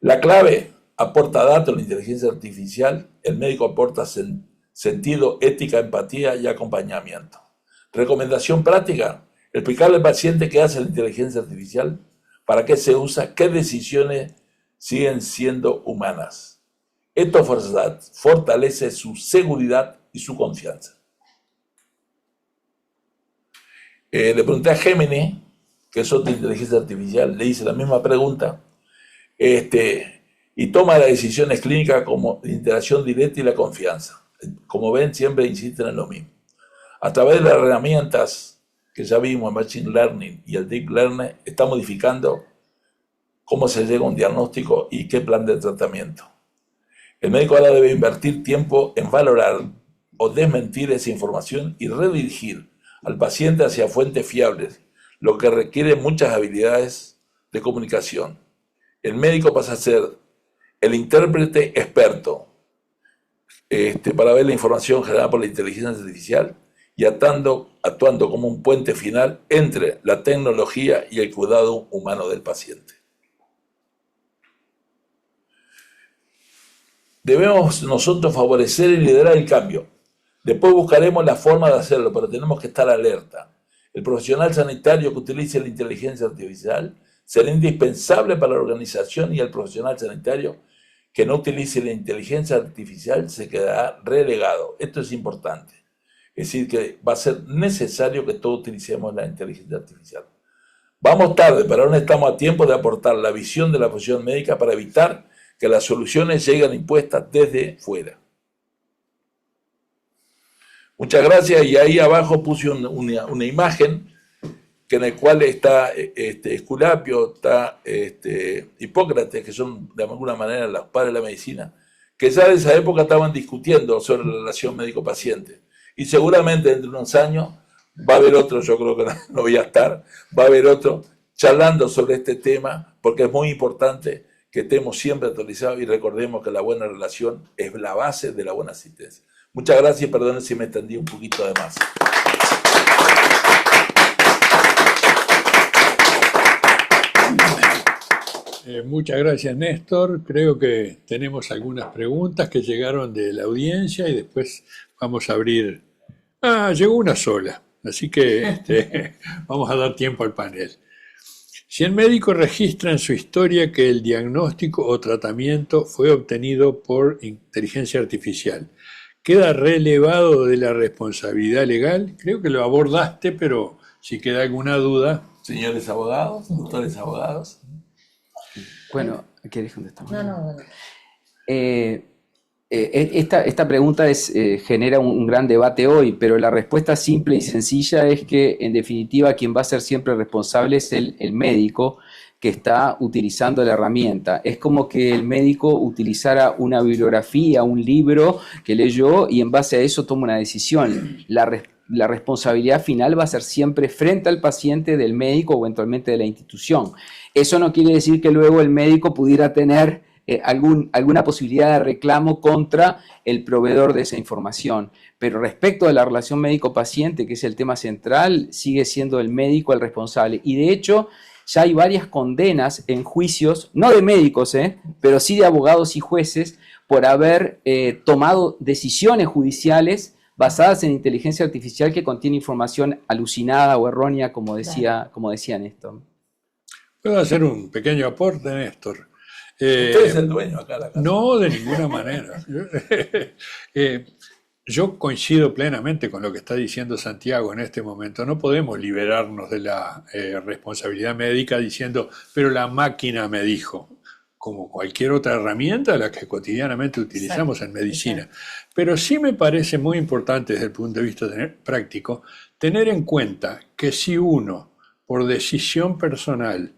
La clave, aporta datos a la inteligencia artificial, el médico aporta sentido, ética, empatía y acompañamiento. Recomendación práctica, explicarle al paciente qué hace la inteligencia artificial, para qué se usa, qué decisiones siguen siendo humanas. Esto fortalece su seguridad y su confianza. Le pregunté a Gemini, que es otra inteligencia artificial, le hice la misma pregunta, y toma las decisiones clínicas como la interacción directa y la confianza. Como ven, siempre insisten en lo mismo. A través de las herramientas que ya vimos, el Machine Learning y el Deep Learning, está modificando cómo se llega a un diagnóstico y qué plan de tratamiento. El médico ahora debe invertir tiempo en valorar o desmentir esa información y redirigir al paciente hacia fuentes fiables, lo que requiere muchas habilidades de comunicación. El médico pasa a ser el intérprete experto para ver la información generada por la inteligencia artificial y actuando como un puente final entre la tecnología y el cuidado humano del paciente. Debemos nosotros favorecer y liderar el cambio. Después buscaremos la forma de hacerlo, pero tenemos que estar alerta. El profesional sanitario que utilice la inteligencia artificial Será indispensable para la organización y el profesional sanitario que no utilice la inteligencia artificial se quedará relegado. Esto es importante. Es decir, que va a ser necesario que todos utilicemos la inteligencia artificial. Vamos tarde, pero aún estamos a tiempo de aportar la visión de la profesión médica para evitar que las soluciones lleguen impuestas desde fuera. Muchas gracias, y ahí abajo puse una imagen que en la cual está Esculapio, está Hipócrates, que son de alguna manera los padres de la medicina, que ya de esa época estaban discutiendo sobre la relación médico-paciente. Y seguramente dentro de unos años va a haber otro, yo creo que no voy a estar, va a haber otro charlando sobre este tema, porque es muy importante que estemos siempre actualizados y recordemos que la buena relación es la base de la buena asistencia. Muchas gracias y perdonen si me extendí un poquito de más. Muchas gracias, Néstor. Creo que tenemos algunas preguntas que llegaron de la audiencia y después vamos a abrir. Llegó una sola, así que vamos a dar tiempo al panel. Si el médico registra en su historia que el diagnóstico o tratamiento fue obtenido por inteligencia artificial, ¿queda relevado de la responsabilidad legal? Creo que lo abordaste, pero si queda alguna duda. Señores abogados, doctores abogados. Bueno, ¿quieres contestar? No. Esta pregunta genera un gran debate hoy, pero la respuesta simple y sencilla es que, en definitiva, quien va a ser siempre responsable es el médico que está utilizando la herramienta. Es como que el médico utilizara una bibliografía, un libro que leyó y en base a eso toma una decisión. La responsabilidad final va a ser siempre frente al paciente del médico o eventualmente de la institución. Eso no quiere decir que luego el médico pudiera tener alguna posibilidad de reclamo contra el proveedor de esa información. Pero respecto a la relación médico-paciente, que es el tema central, sigue siendo el médico el responsable. Y de hecho, ya hay varias condenas en juicios, no de médicos, pero sí de abogados y jueces, por haber tomado decisiones judiciales basadas en inteligencia artificial que contiene información alucinada o errónea, como decía Néstor. ¿Puedo hacer un pequeño aporte, Néstor? Usted es el dueño acá de la casa. No, de ninguna manera. Yo coincido plenamente con lo que está diciendo Santiago en este momento. No podemos liberarnos de la responsabilidad médica diciendo, pero la máquina me dijo, como cualquier otra herramienta a la que cotidianamente utilizamos en medicina. Pero sí me parece muy importante desde el punto de vista práctico tener en cuenta que si uno, por decisión personal,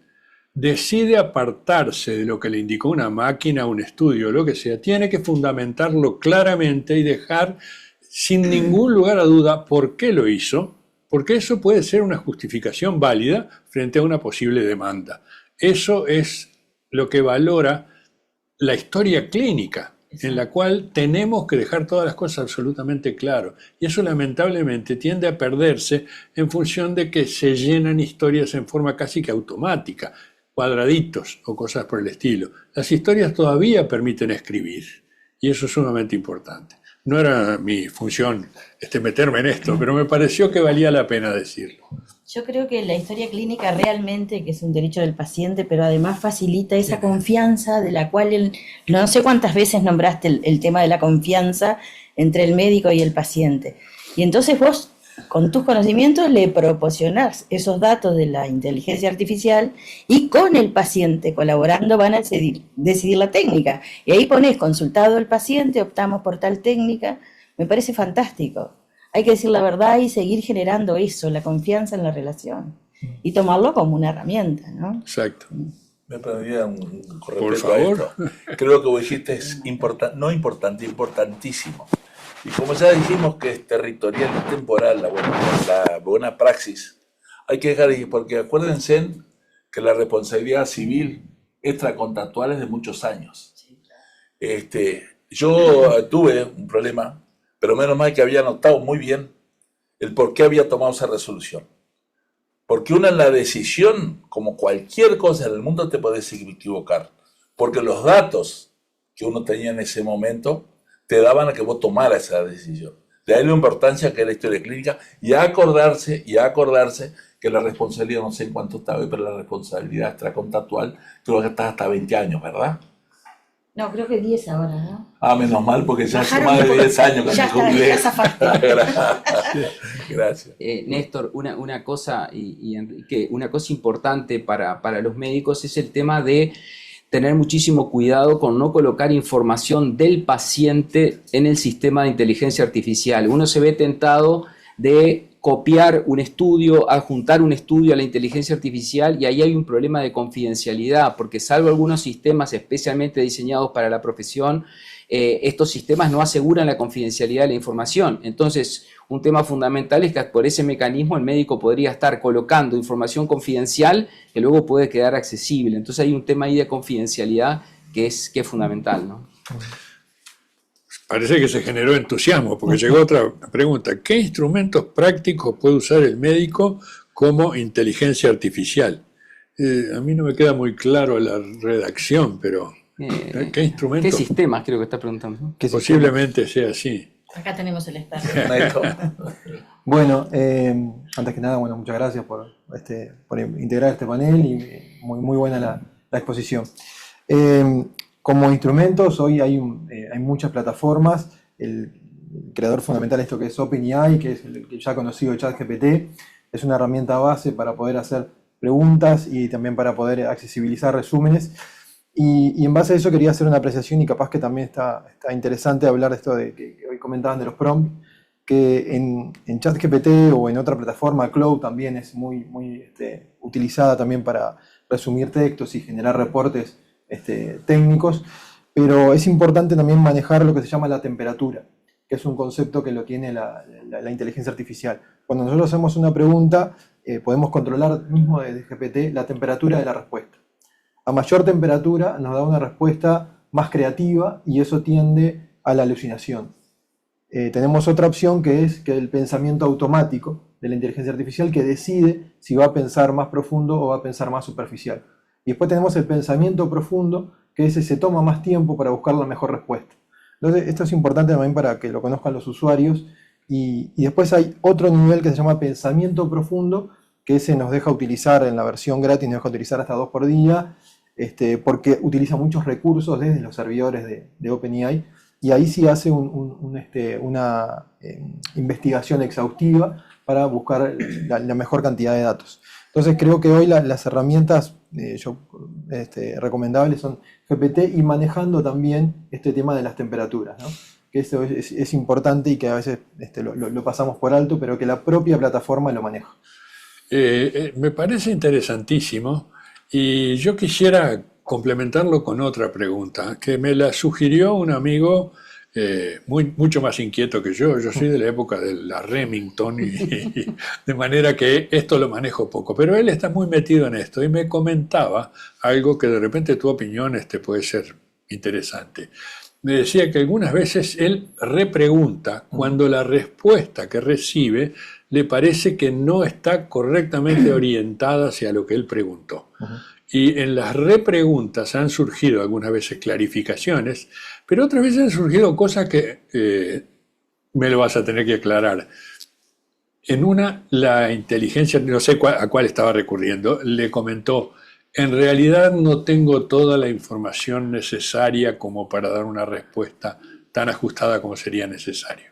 decide apartarse de lo que le indicó una máquina, un estudio, lo que sea, tiene que fundamentarlo claramente y dejar sin ningún lugar a duda por qué lo hizo, porque eso puede ser una justificación válida frente a una posible demanda. Eso es lo que valora la historia clínica, en la cual tenemos que dejar todas las cosas absolutamente claras. Y eso lamentablemente tiende a perderse en función de que se llenan historias en forma casi que automática, cuadraditos o cosas por el estilo. Las historias todavía permiten escribir y eso es sumamente importante. No era mi función meterme en esto, pero me pareció que valía la pena decirlo. Yo creo que la historia clínica realmente, que es un derecho del paciente, pero además facilita esa confianza de la cual, no sé cuántas veces nombraste el tema de la confianza entre el médico y el paciente. Y entonces vos, con tus conocimientos, le proporcionás esos datos de la inteligencia artificial y con el paciente colaborando van a decidir la técnica. Y ahí ponés consultado el paciente, optamos por tal técnica. Me parece fantástico. Hay que decir la verdad y seguir generando eso, la confianza en la relación. Y tomarlo como una herramienta, ¿no? Exacto. Me pediría un correcto Por favor. a esto. Creo que vos dijiste es importantísimo. Y como ya dijimos que es territorial y temporal la buena praxis, hay que dejar ahí, porque acuérdense que la responsabilidad civil extracontractual es de muchos años. Yo tuve un problema, pero menos mal que había notado muy bien el por qué había tomado esa resolución. Porque una en la decisión, como cualquier cosa en el mundo, te puedes equivocar. Porque los datos que uno tenía en ese momento te daban a que vos tomaras esa decisión. De ahí la importancia que es la historia clínica y a acordarse que la responsabilidad, no sé en cuánto está hoy, pero la responsabilidad extracontractual creo que está hasta 20 años, ¿verdad? No, creo que 10 ahora, ¿no? Ah, menos mal, porque ya hace Bajaron más un de poco. 10 años que Ya me está, jubilé. ya zafaste. Gracias. Néstor, una cosa, y Enrique, una cosa importante para los médicos es el tema de tener muchísimo cuidado con no colocar información del paciente en el sistema de inteligencia artificial. Uno se ve tentado de copiar un estudio, adjuntar un estudio a la inteligencia artificial, y ahí hay un problema de confidencialidad, porque salvo algunos sistemas especialmente diseñados para la profesión, estos sistemas no aseguran la confidencialidad de la información. Entonces, un tema fundamental es que por ese mecanismo el médico podría estar colocando información confidencial que luego puede quedar accesible. Entonces hay un tema ahí de confidencialidad que es fundamental, ¿no? Parece que se generó entusiasmo, porque llegó otra pregunta. ¿Qué instrumentos prácticos puede usar el médico como inteligencia artificial? A mí no me queda muy claro la redacción, pero ¿qué instrumentos? ¿Qué sistemas creo que está preguntando, ¿no? Posiblemente sea así. Acá tenemos el experto. Bueno, antes que nada, bueno, muchas gracias por integrar este panel y muy buena la exposición. Como instrumentos, hoy hay muchas plataformas. El creador fundamental de esto que es OpenAI, que es el ya conocido ChatGPT, es una herramienta base para poder hacer preguntas y también para poder accesibilizar resúmenes. Y en base a eso quería hacer una apreciación, y capaz que también está interesante hablar de esto que hoy comentaban de los prompts, que en ChatGPT o en otra plataforma, Cloud, también es muy utilizada también para resumir textos y generar reportes técnicos, pero es importante también manejar lo que se llama la temperatura, que es un concepto que lo tiene la inteligencia artificial. Cuando nosotros hacemos una pregunta, podemos controlar mismo desde GPT la temperatura de la respuesta. A mayor temperatura nos da una respuesta más creativa y eso tiende a la alucinación. Tenemos otra opción que es el pensamiento automático de la inteligencia artificial, que decide si va a pensar más profundo o va a pensar más superficial. Y después tenemos el pensamiento profundo, que ese se toma más tiempo para buscar la mejor respuesta. Entonces esto es importante también para que lo conozcan los usuarios. Y después hay otro nivel que se llama pensamiento profundo, que ese nos deja utilizar en la versión gratis, nos deja utilizar hasta 2 por día, porque utiliza muchos recursos desde los servidores de OpenAI, y ahí sí hace una investigación exhaustiva para buscar la mejor cantidad de datos. Entonces creo que hoy las herramientas recomendables son GPT, y manejando también este tema de las temperaturas, ¿no? Que esto es importante y que a veces lo pasamos por alto, pero que la propia plataforma lo maneja. Me parece interesantísimo, y yo quisiera complementarlo con otra pregunta que me la sugirió un amigo mucho más inquieto que yo. Yo soy de la época de la Remington, y de manera que esto lo manejo poco, pero él está muy metido en esto y me comentaba algo que de repente tu opinión puede ser interesante. Me decía que algunas veces él repregunta cuando la respuesta que recibe le parece que no está correctamente orientada hacia lo que él preguntó. Y en las repreguntas han surgido algunas veces clarificaciones, pero otras veces han surgido cosas que me lo vas a tener que aclarar. En una, la inteligencia, no sé a cuál estaba recurriendo, le comentó: en realidad no tengo toda la información necesaria como para dar una respuesta tan ajustada como sería necesario.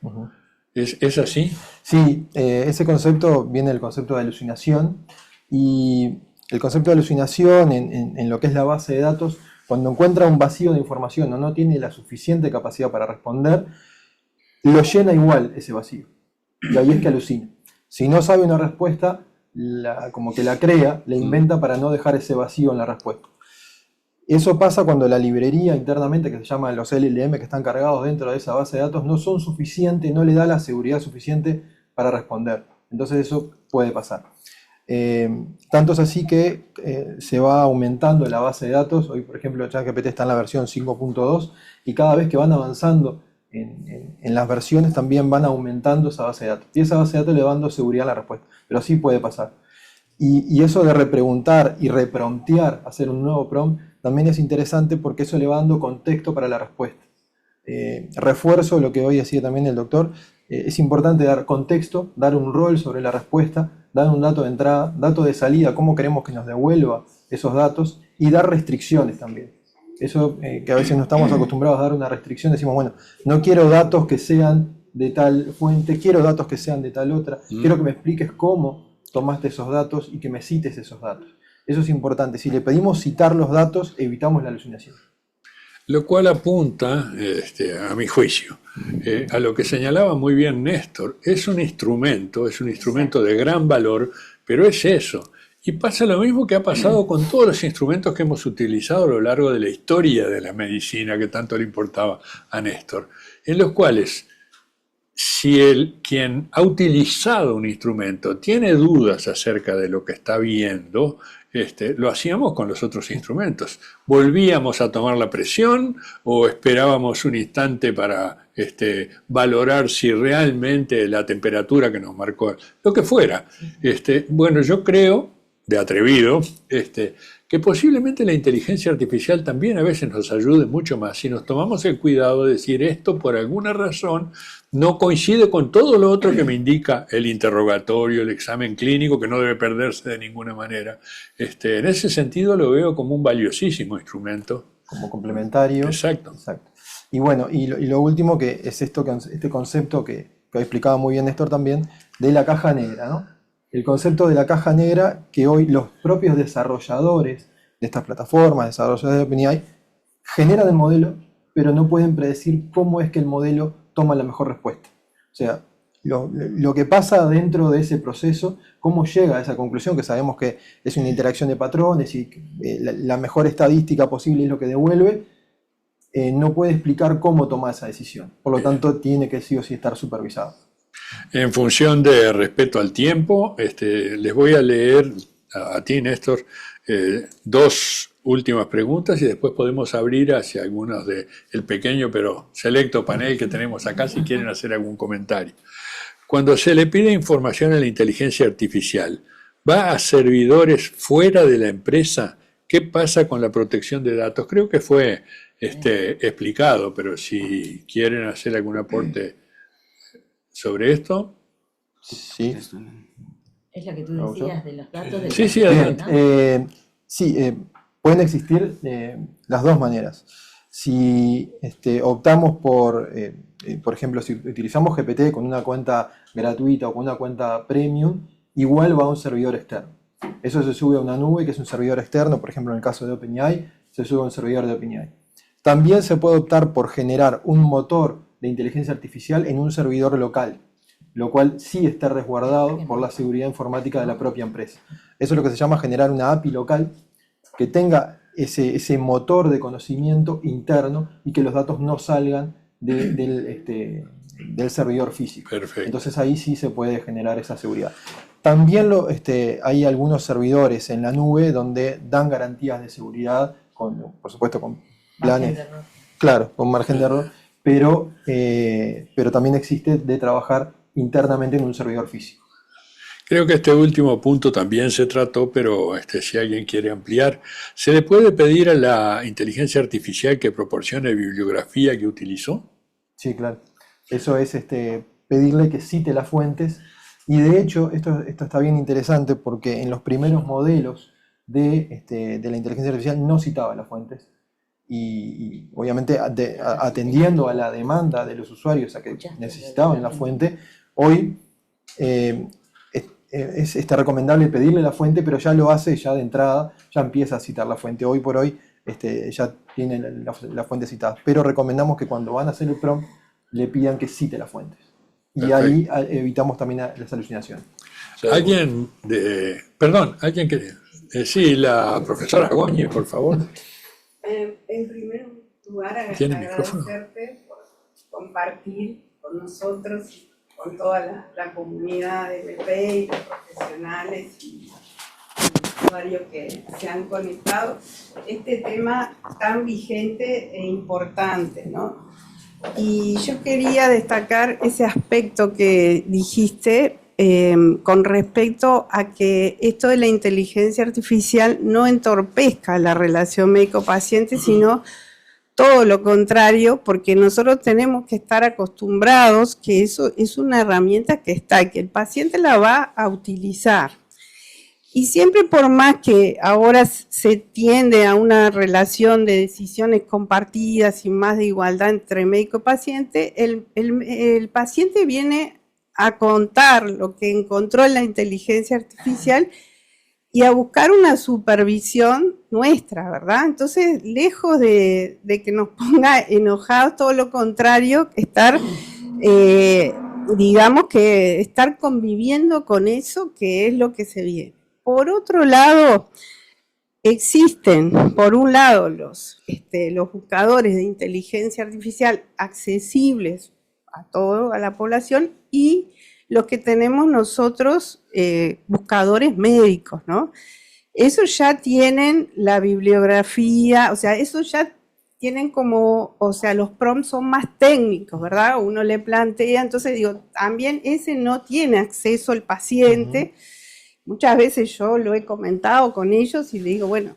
¿Es así? Sí, ese concepto viene del concepto de alucinación, y el concepto de alucinación en lo que es la base de datos, cuando encuentra un vacío de información o no tiene la suficiente capacidad para responder, lo llena igual ese vacío, y ahí es que alucina. Si no sabe una respuesta, como que la crea, la inventa para no dejar ese vacío en la respuesta. Eso pasa cuando la librería internamente, que se llama los LLM, que están cargados dentro de esa base de datos, no son suficientes, no le da la seguridad suficiente para responder. Entonces eso puede pasar. Tanto es así que se va aumentando la base de datos. Hoy, por ejemplo, ChatGPT está en la versión 5.2, y cada vez que van avanzando en las versiones también van aumentando esa base de datos. Y esa base de datos le va dando seguridad a la respuesta. Pero sí puede pasar. Y eso de repreguntar y repromptear, hacer un nuevo prompt, también es interesante, porque eso le va dando contexto para la respuesta. Refuerzo lo que hoy decía también el doctor. Es importante dar contexto, dar un rol sobre la respuesta, dar un dato de entrada, dato de salida, cómo queremos que nos devuelva esos datos y dar restricciones también. Eso que a veces no estamos acostumbrados a dar una restricción, decimos, bueno, no quiero datos que sean de tal fuente, quiero datos que sean de tal otra, quiero que me expliques cómo tomaste esos datos y que me cites esos datos. Eso es importante. Si le pedimos citar los datos, evitamos la alucinación. Lo cual apunta, a mi juicio, a lo que señalaba muy bien Néstor. Es un instrumento de gran valor, pero es eso. Y pasa lo mismo que ha pasado con todos los instrumentos que hemos utilizado a lo largo de la historia de la medicina, que tanto le importaba a Néstor, en los cuales, si quien ha utilizado un instrumento tiene dudas acerca de lo que está viendo, lo hacíamos con los otros instrumentos. Volvíamos a tomar la presión o esperábamos un instante para valorar si realmente la temperatura que nos marcó, lo que fuera. Bueno, yo creo, de atrevido, que posiblemente la inteligencia artificial también a veces nos ayude mucho más si nos tomamos el cuidado de decir esto por alguna razón no coincide con todo lo otro que me indica el interrogatorio, el examen clínico, que no debe perderse de ninguna manera. En ese sentido lo veo como un valiosísimo instrumento. Como complementario. Exacto. Exacto. Y bueno, y lo último que es este concepto que ha explicado muy bien Néstor también, de la caja negra, ¿no? El concepto de la caja negra que hoy los propios desarrolladores de estas plataformas, desarrolladores de OpenAI, generan el modelo, pero no pueden predecir cómo es que el modelo toma la mejor respuesta. O sea, lo que pasa dentro de ese proceso, cómo llega a esa conclusión, que sabemos que es una interacción de patrones y la mejor estadística posible es lo que devuelve, no puede explicar cómo toma esa decisión. Por lo tanto, tiene que sí o sí estar supervisado. En función de respeto al tiempo, les voy a leer a ti, Néstor, dos últimas preguntas y después podemos abrir hacia algunos del pequeño pero selecto panel que tenemos acá si quieren hacer algún comentario. Cuando se le pide información a la inteligencia artificial, ¿va a servidores fuera de la empresa? ¿Qué pasa con la protección de datos? Creo que fue explicado, pero si quieren hacer algún aporte sobre esto. Sí. Es lo que tú decías de los datos del Sí, paciente, ¿no? Pueden existir las dos maneras. Si optamos por ejemplo, si utilizamos GPT con una cuenta gratuita o con una cuenta premium, igual va a un servidor externo. Eso se sube a una nube que es un servidor externo, por ejemplo en el caso de OpenAI, se sube a un servidor de OpenAI. También se puede optar por generar un motor de inteligencia artificial en un servidor local, lo cual sí está resguardado por la seguridad informática de la propia empresa. Eso es lo que se llama generar una API local que tenga ese motor de conocimiento interno y que los datos no salgan del servidor físico. Perfecto. Entonces ahí sí se puede generar esa seguridad. También hay algunos servidores en la nube donde dan garantías de seguridad, por supuesto con planes, claro, con margen de error, pero también existe de trabajar internamente en un servidor físico. Creo que este último punto también se trató, pero si alguien quiere ampliar, ¿se le puede pedir a la inteligencia artificial que proporcione bibliografía que utilizó? Sí, claro. Eso es pedirle que cite las fuentes. Y de hecho, esto está bien interesante porque en los primeros modelos de la inteligencia artificial no citaba las fuentes. Y obviamente atendiendo a la demanda de los usuarios a que necesitaban la fuente, hoy es recomendable pedirle la fuente, pero ya lo hace ya de entrada, ya empieza a citar la fuente. Hoy por hoy ya tienen la fuente citada, pero recomendamos que cuando van a hacer el prompt le pidan que cite las fuentes. Y Perfecto. ahí evitamos también las alucinaciones. Alguien que... sí, la profesora Goñi, por favor. En primer lugar, ¿Tiene micrófono? agradecerte por compartir con nosotros, con toda la comunidad de MP y los profesionales y usuarios que se han conectado, este tema tan vigente e importante, ¿no? Y yo quería destacar ese aspecto que dijiste con respecto a que esto de la inteligencia artificial no entorpezca la relación médico-paciente, sino todo lo contrario, porque nosotros tenemos que estar acostumbrados que eso es una herramienta que está, que el paciente la va a utilizar. Y siempre, por más que ahora se tiende a una relación de decisiones compartidas y más de igualdad entre médico y paciente, el paciente viene a contar lo que encontró en la inteligencia artificial y a buscar una supervisión nuestra, ¿verdad? Entonces, lejos de que nos ponga enojados, todo lo contrario, estar, digamos que estar conviviendo con eso, que es lo que se viene. Por otro lado, existen, por un lado, los buscadores de inteligencia artificial accesibles a toda la población y los que tenemos nosotros, buscadores médicos, ¿no? Esos ya tienen la bibliografía, o sea, esos ya tienen como, o sea, los prompts son más técnicos, ¿verdad? Uno le plantea, entonces digo, también ese no tiene acceso al paciente. Muchas veces yo lo he comentado con ellos y le digo, bueno,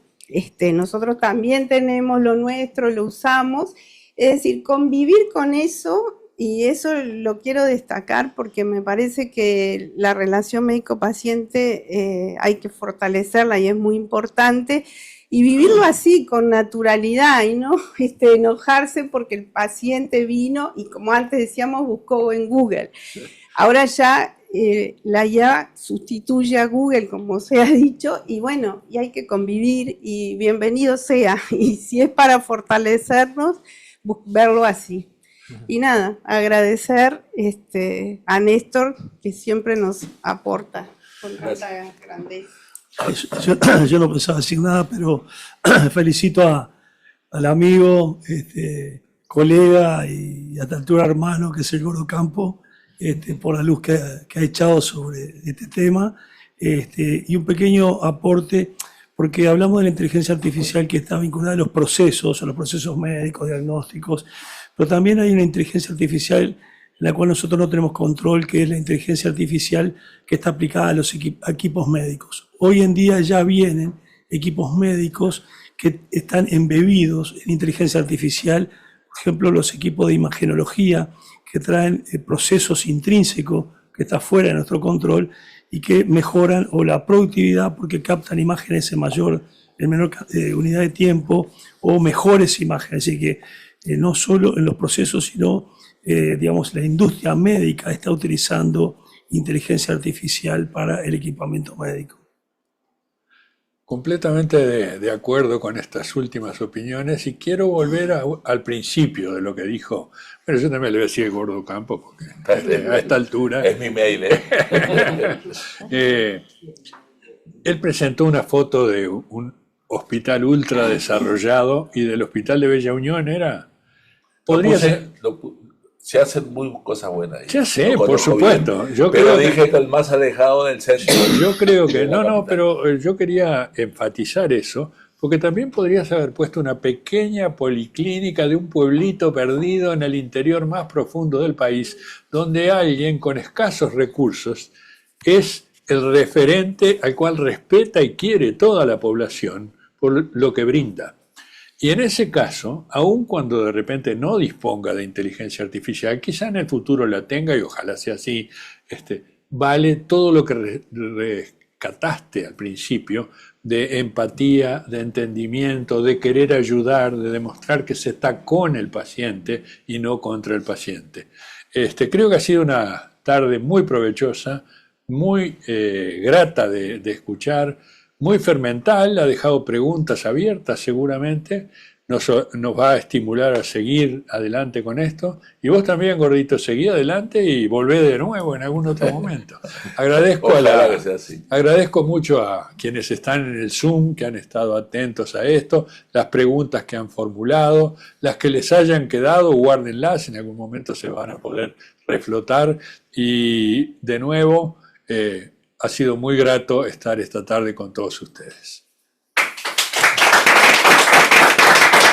nosotros también tenemos lo nuestro, lo usamos. Es decir, convivir con eso, y eso lo quiero destacar porque me parece que la relación médico-paciente hay que fortalecerla y es muy importante. Y vivirlo así, con naturalidad, y no enojarse porque el paciente vino y, como antes decíamos, buscó en Google. Ahora ya la IA sustituye a Google, como se ha dicho, y bueno, y hay que convivir, y bienvenido sea. Y si es para fortalecernos, verlo así. Y nada, agradecer a Néstor, que siempre nos aporta con tanta grandeza. Yo no pensaba decir nada, pero felicito al amigo, colega y a esta altura hermano, que es el Gordo Campo, por la luz que ha echado sobre este tema, y un pequeño aporte, porque hablamos de la inteligencia artificial que está vinculada a los procesos médicos, diagnósticos, pero también hay una inteligencia artificial en la cual nosotros no tenemos control, que es la inteligencia artificial que está aplicada a los equipos médicos. Hoy en día ya vienen equipos médicos que están embebidos en inteligencia artificial, por ejemplo, los equipos de imagenología, que traen procesos intrínsecos que están fuera de nuestro control y que mejoran o la productividad porque captan imágenes en menor unidad de tiempo o mejores imágenes. Así que no solo en los procesos, sino, digamos, la industria médica está utilizando inteligencia artificial para el equipamiento médico. Completamente de acuerdo con estas últimas opiniones y quiero volver al principio de lo que dijo, pero yo también le voy a decir el Gordo Campo porque a esta altura... Es mi mail, Él presentó una foto de un hospital ultra desarrollado y del hospital de Bella Unión era... Podría ser... Se hacen muy cosas buenas ahí. Ya sé, por supuesto. Pero dije que el más alejado del centro. Yo creo que... No, pero yo quería enfatizar eso, porque también podrías haber puesto una pequeña policlínica de un pueblito perdido en el interior más profundo del país, donde alguien con escasos recursos es el referente al cual respeta y quiere toda la población por lo que brinda. Y en ese caso, aun cuando de repente no disponga de inteligencia artificial, quizá en el futuro la tenga y ojalá sea así, vale todo lo que rescataste al principio de empatía, de entendimiento, de querer ayudar, de demostrar que se está con el paciente y no contra el paciente. Creo que ha sido una tarde muy provechosa, muy grata de escuchar, muy fermental, ha dejado preguntas abiertas seguramente, nos va a estimular a seguir adelante con esto. Y vos también, Gordito, seguí adelante y volvé de nuevo en algún otro momento. Agradezco mucho a quienes están en el Zoom, que han estado atentos a esto, las preguntas que han formulado, las que les hayan quedado, guárdenlas, en algún momento se van a poder reflotar. Y de nuevo... ha sido muy grato estar esta tarde con todos ustedes.